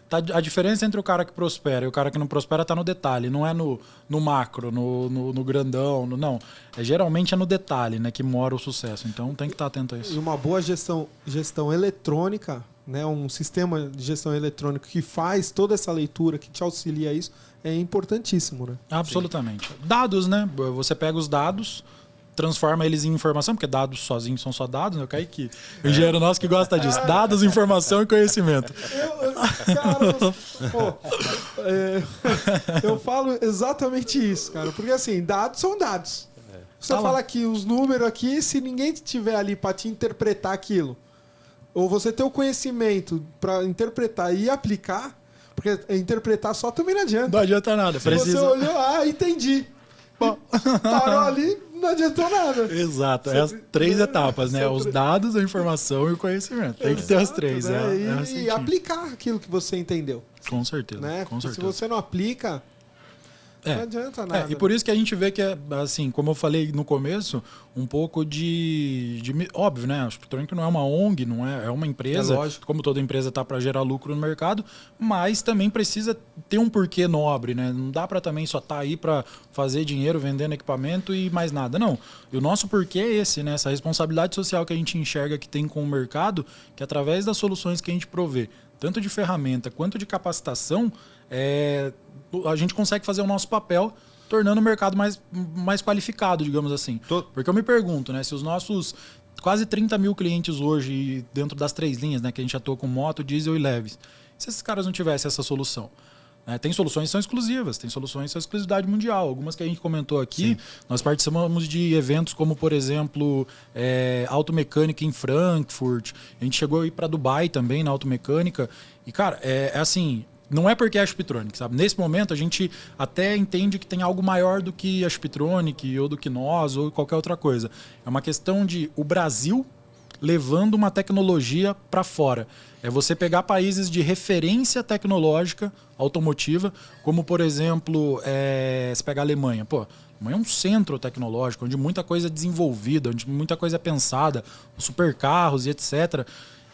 Speaker 4: tá a diferença entre o cara que prospera e o cara que não prospera está no detalhe, não é no macro, no grandão, não. Geralmente é no detalhe, né, que mora o sucesso. Então tem que estar atento a isso.
Speaker 2: E uma boa gestão eletrônica, né, um sistema de gestão eletrônica que faz toda essa leitura, que te auxilia a isso, é importantíssimo, né?
Speaker 4: Absolutamente. Sim. Dados, né? Você pega os dados, transforma eles em informação, porque dados sozinhos são só dados, né? O Kaique, o engenheiro nosso que gosta disso. Dados, informação e conhecimento.
Speaker 2: Eu falo exatamente isso, cara. Porque assim, dados são dados. Você fala aqui os números aqui, se ninguém tiver ali para te interpretar aquilo, ou você ter o conhecimento para interpretar e aplicar, porque interpretar só também não adianta.
Speaker 4: Não adianta nada.
Speaker 2: Se você olhou, entendi. Parou ali, não adiantou nada.
Speaker 4: Exato, é as 3 etapas, né? Os dados, a informação e o conhecimento. Tem que ter as 3.
Speaker 2: Né? E aplicar aquilo que você entendeu.
Speaker 4: Com certeza.
Speaker 2: Né?
Speaker 4: Com certeza.
Speaker 2: Se você não aplica, não adianta nada.
Speaker 4: E por isso que a gente vê que é, assim, como eu falei no começo, um pouco de óbvio, né? A Spitronic não é uma ONG, não é uma empresa. Como toda empresa está para gerar lucro no mercado, mas também precisa ter um porquê nobre, né? Não dá para também só estar aí para fazer dinheiro vendendo equipamento e mais nada. Não. E o nosso porquê é esse, né? Essa responsabilidade social que a gente enxerga que tem com o mercado, que através das soluções que a gente provê, tanto de ferramenta quanto de capacitação, a gente consegue fazer o nosso papel tornando o mercado mais qualificado, digamos assim. Porque eu me pergunto, né, se os nossos quase 30 mil clientes hoje, dentro das 3 linhas, né, que a gente atua com moto, diesel e leves, se esses caras não tivessem essa solução, né, tem soluções que são exclusivas, tem soluções que são exclusividade mundial. Algumas que a gente comentou aqui, nós participamos de eventos como, por exemplo, automecânica em Frankfurt. A gente chegou a ir para Dubai também, na automecânica. E, cara, assim... Não é porque é a Spitronic, sabe? Nesse momento a gente até entende que tem algo maior do que a Spitronic ou do que nós ou qualquer outra coisa. É uma questão de o Brasil levando uma tecnologia para fora. É você pegar países de referência tecnológica automotiva, como por exemplo, você pegar a Alemanha. Pô, a Alemanha é um centro tecnológico, onde muita coisa é desenvolvida, onde muita coisa é pensada, supercarros e etc.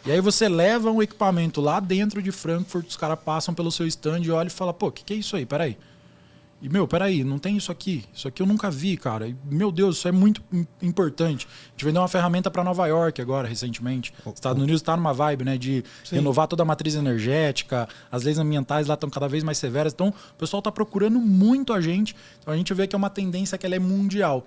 Speaker 4: E aí você leva um equipamento lá dentro de Frankfurt, os caras passam pelo seu stand e olham e falam, pô, o que é isso aí? Peraí. E, peraí, não tem isso aqui. Isso aqui eu nunca vi, cara. E, meu Deus, isso é muito importante. A gente vendeu uma ferramenta para Nova York agora, recentemente. Os Estados Unidos está numa vibe, né, de renovar toda a matriz energética, as leis ambientais lá estão cada vez mais severas. Então, o pessoal está procurando muito a gente. Então, a gente vê que é uma tendência que ela é mundial.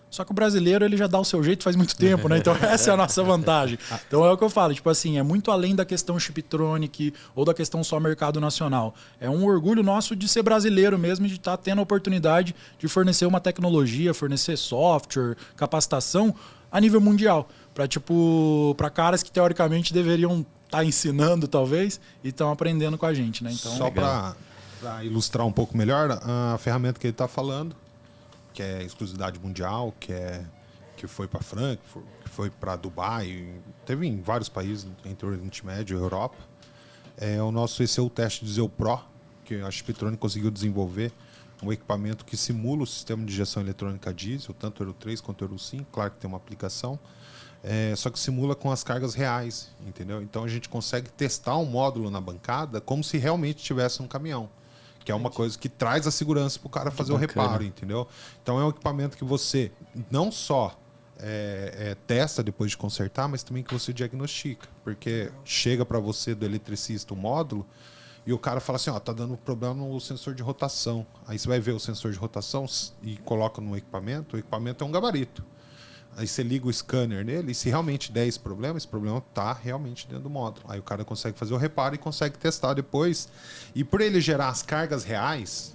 Speaker 4: Só que o brasileiro, ele já dá o seu jeito faz muito tempo, né? Então essa é a nossa vantagem. Então é o que eu falo, tipo assim, é muito além da questão Spitronic ou da questão só mercado nacional. É um orgulho nosso de ser brasileiro mesmo e de estar tendo a oportunidade de fornecer uma tecnologia, fornecer software, capacitação a nível mundial. Para caras que teoricamente deveriam estar ensinando, talvez, e estão aprendendo com a gente, né? Então,
Speaker 3: só para ilustrar um pouco melhor, a ferramenta que ele está falando, que é exclusividade mundial, que foi para Frankfurt, que foi para Dubai, teve em vários países entre o Oriente Médio e a Europa. Esse é o teste diesel Pro, que a Spitronic conseguiu desenvolver, um equipamento que simula o sistema de injeção eletrônica diesel, tanto Euro 3 quanto Euro 5, claro que tem uma aplicação, só que simula com as cargas reais, entendeu? Então a gente consegue testar um módulo na bancada como se realmente tivesse um caminhão. Que é uma coisa que traz a segurança para o cara fazer o reparo, entendeu? Então é um equipamento que você não só testa depois de consertar, mas também que você diagnostica. Porque chega para você do eletricista o módulo e o cara fala assim, ó, tá dando problema no sensor de rotação. Aí você vai ver o sensor de rotação e coloca no equipamento, o equipamento é um gabarito. Aí você liga o scanner nele e se realmente der esse problema tá realmente dentro do módulo. Aí o cara consegue fazer o reparo e consegue testar depois. E por ele gerar as cargas reais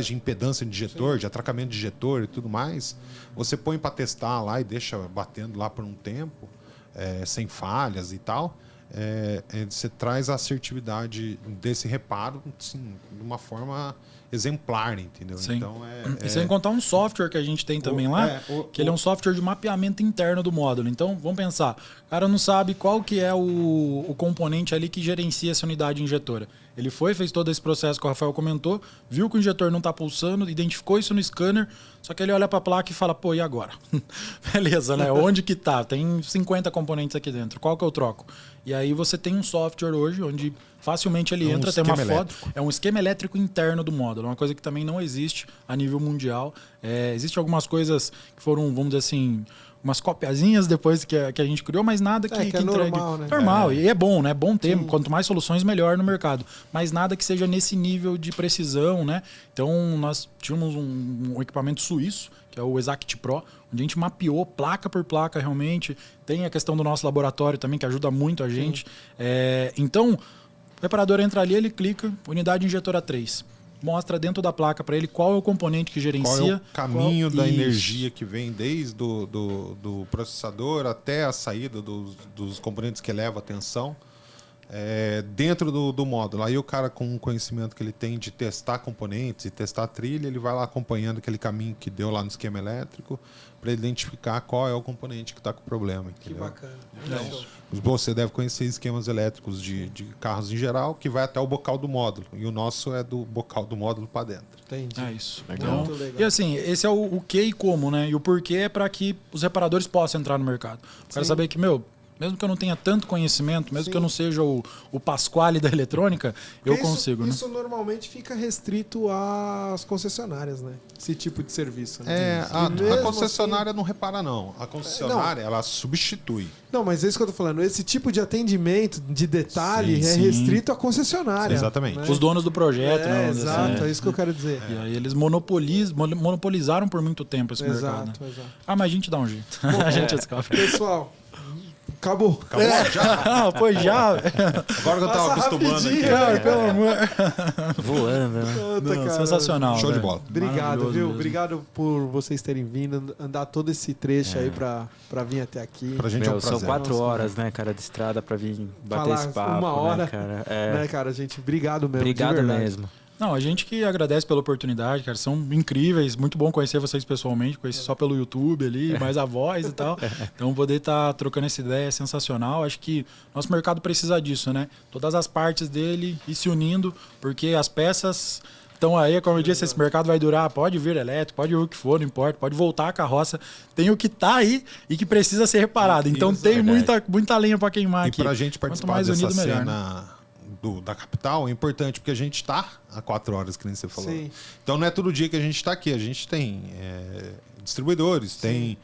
Speaker 3: de impedância de injetor, de atracamento de injetor e tudo mais, você põe para testar lá e deixa batendo lá por um tempo, sem falhas e tal. Você traz a assertividade desse reparo assim, de uma forma exemplar, entendeu?
Speaker 4: Sim.
Speaker 3: Então,
Speaker 4: e sem contar um software que a gente tem também lá, que ele é um software de mapeamento interno do módulo. Então, vamos pensar, o cara não sabe qual que é o componente ali que gerencia essa unidade injetora. Ele fez todo esse processo que o Rafael comentou, viu que o injetor não está pulsando, identificou isso no scanner, só que ele olha para a placa e fala, pô, e agora? Beleza, né? Onde que tá? Tem 50 componentes aqui dentro, qual que eu troco? E aí você tem um software hoje onde facilmente ele entra, tem uma foto, é um esquema elétrico interno do módulo, uma coisa que também não existe a nível mundial. Existem algumas coisas que foram, vamos dizer assim, umas copiazinhas depois que a gente criou, mas nada que entregue.
Speaker 2: Normal, né?
Speaker 4: Normal, e é bom, né? Bom ter, quanto mais soluções, melhor no mercado. Mas nada que seja nesse nível de precisão, né? Então, nós tínhamos um equipamento suíço, que é o Exact Pro, onde a gente mapeou placa por placa realmente. Tem a questão do nosso laboratório também, que ajuda muito a gente. Então, o reparador entra ali, ele clica, unidade injetora 3. Mostra dentro da placa para ele qual é o componente que gerencia.
Speaker 3: Qual é o caminho da energia que vem desde do processador até a saída dos componentes que eleva a tensão dentro do módulo. Aí o cara, com o conhecimento que ele tem de testar componentes e testar a trilha, ele vai lá acompanhando aquele caminho que deu lá no esquema elétrico para identificar qual é o componente que está com problema. Entendeu?
Speaker 2: Que bacana.
Speaker 3: Você deve conhecer esquemas elétricos de carros em geral, que vai até o bocal do módulo. E o nosso é do bocal do módulo para dentro.
Speaker 2: Entendi.
Speaker 4: É isso.
Speaker 2: Legal.
Speaker 4: Então, e assim, esse é o que e como, né? E o porquê é para que os reparadores possam entrar no mercado. Quero saber que, mesmo que eu não tenha tanto conhecimento, mesmo que eu não seja o Pasquale da eletrônica, eu consigo.
Speaker 2: Isso normalmente fica restrito às concessionárias, né? Esse tipo de serviço.
Speaker 3: Né? A concessionária não repara, não. A concessionária, ela substitui.
Speaker 2: Não, mas é isso que eu tô falando. Esse tipo de atendimento, de detalhe, restrito à concessionária.
Speaker 3: Exatamente.
Speaker 2: Né?
Speaker 4: Os donos do projeto. Né?
Speaker 2: Exato, é isso que eu quero dizer.
Speaker 4: E aí eles monopolizaram por muito tempo esse mercado. Né?
Speaker 2: Exato.
Speaker 4: Mas a gente dá um jeito. A gente escapa.
Speaker 2: Pessoal... Acabou
Speaker 4: já? Pois já.
Speaker 3: Agora que eu tava acostumando aqui.
Speaker 4: Cara, pelo amor.
Speaker 1: Voando, né?
Speaker 4: Sensacional.
Speaker 3: Show de bola.
Speaker 2: Obrigado, viu?
Speaker 4: Mesmo.
Speaker 2: Obrigado por vocês terem vindo, andar todo esse trecho aí pra vir até aqui.
Speaker 3: Pra gente é um prazer.
Speaker 1: São 4 horas, né, cara, de estrada pra vir bater
Speaker 2: falar
Speaker 1: esse papo.
Speaker 2: 1 hora,
Speaker 1: né, cara?
Speaker 2: Né, cara, gente? Obrigado mesmo.
Speaker 1: Obrigado mesmo.
Speaker 4: Não, a gente que agradece pela oportunidade, cara. São incríveis. Muito bom conhecer vocês pessoalmente. Conheci só pelo YouTube ali, mais a voz e tal. Então, poder estar trocando essa ideia é sensacional. Acho que nosso mercado precisa disso, né? Todas as partes dele ir se unindo, porque as peças estão aí. Como eu disse, esse mercado vai durar. Pode vir elétrico, pode vir o que for, não importa. Pode voltar a carroça. Tem o que tá aí e que precisa ser reparado. Então, tem muita lenha para queimar aqui.
Speaker 3: E pra gente participar
Speaker 4: mais
Speaker 3: dessa
Speaker 4: unido, melhor,
Speaker 3: cena... Né? Da capital é importante, porque a gente está há 4 horas, que nem você falou.
Speaker 2: Sim.
Speaker 3: Então não é todo dia que a gente está aqui. A gente tem distribuidores, tem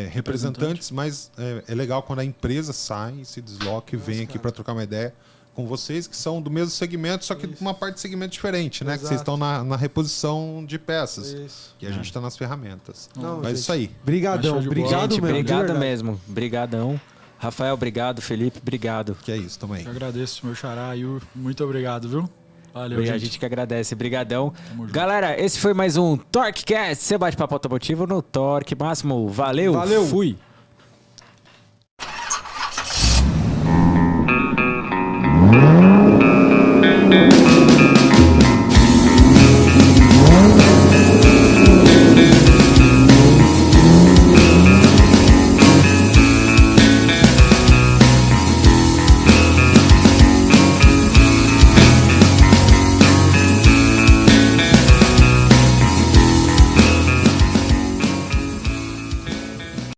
Speaker 3: representantes, mas é legal quando a empresa sai, se desloca e vem aqui para trocar uma ideia com vocês, que são do mesmo segmento, só que uma parte de segmento diferente, né? Que vocês estão na reposição de peças.
Speaker 2: Isso.
Speaker 3: E a gente está nas ferramentas.
Speaker 2: Não,
Speaker 3: mas isso aí.
Speaker 2: Obrigadão. Obrigado
Speaker 1: gente,
Speaker 2: mesmo.
Speaker 1: Obrigado mesmo. Obrigadão. Rafael, obrigado. Felipe, obrigado.
Speaker 3: Que é isso também.
Speaker 4: Eu agradeço, meu xará, Yur. Muito obrigado, viu? Valeu,
Speaker 1: A gente que agradece. Brigadão. Galera, esse foi mais um TorqueCast, seu bate-papo automotivo no Torque Máximo. Valeu, fui!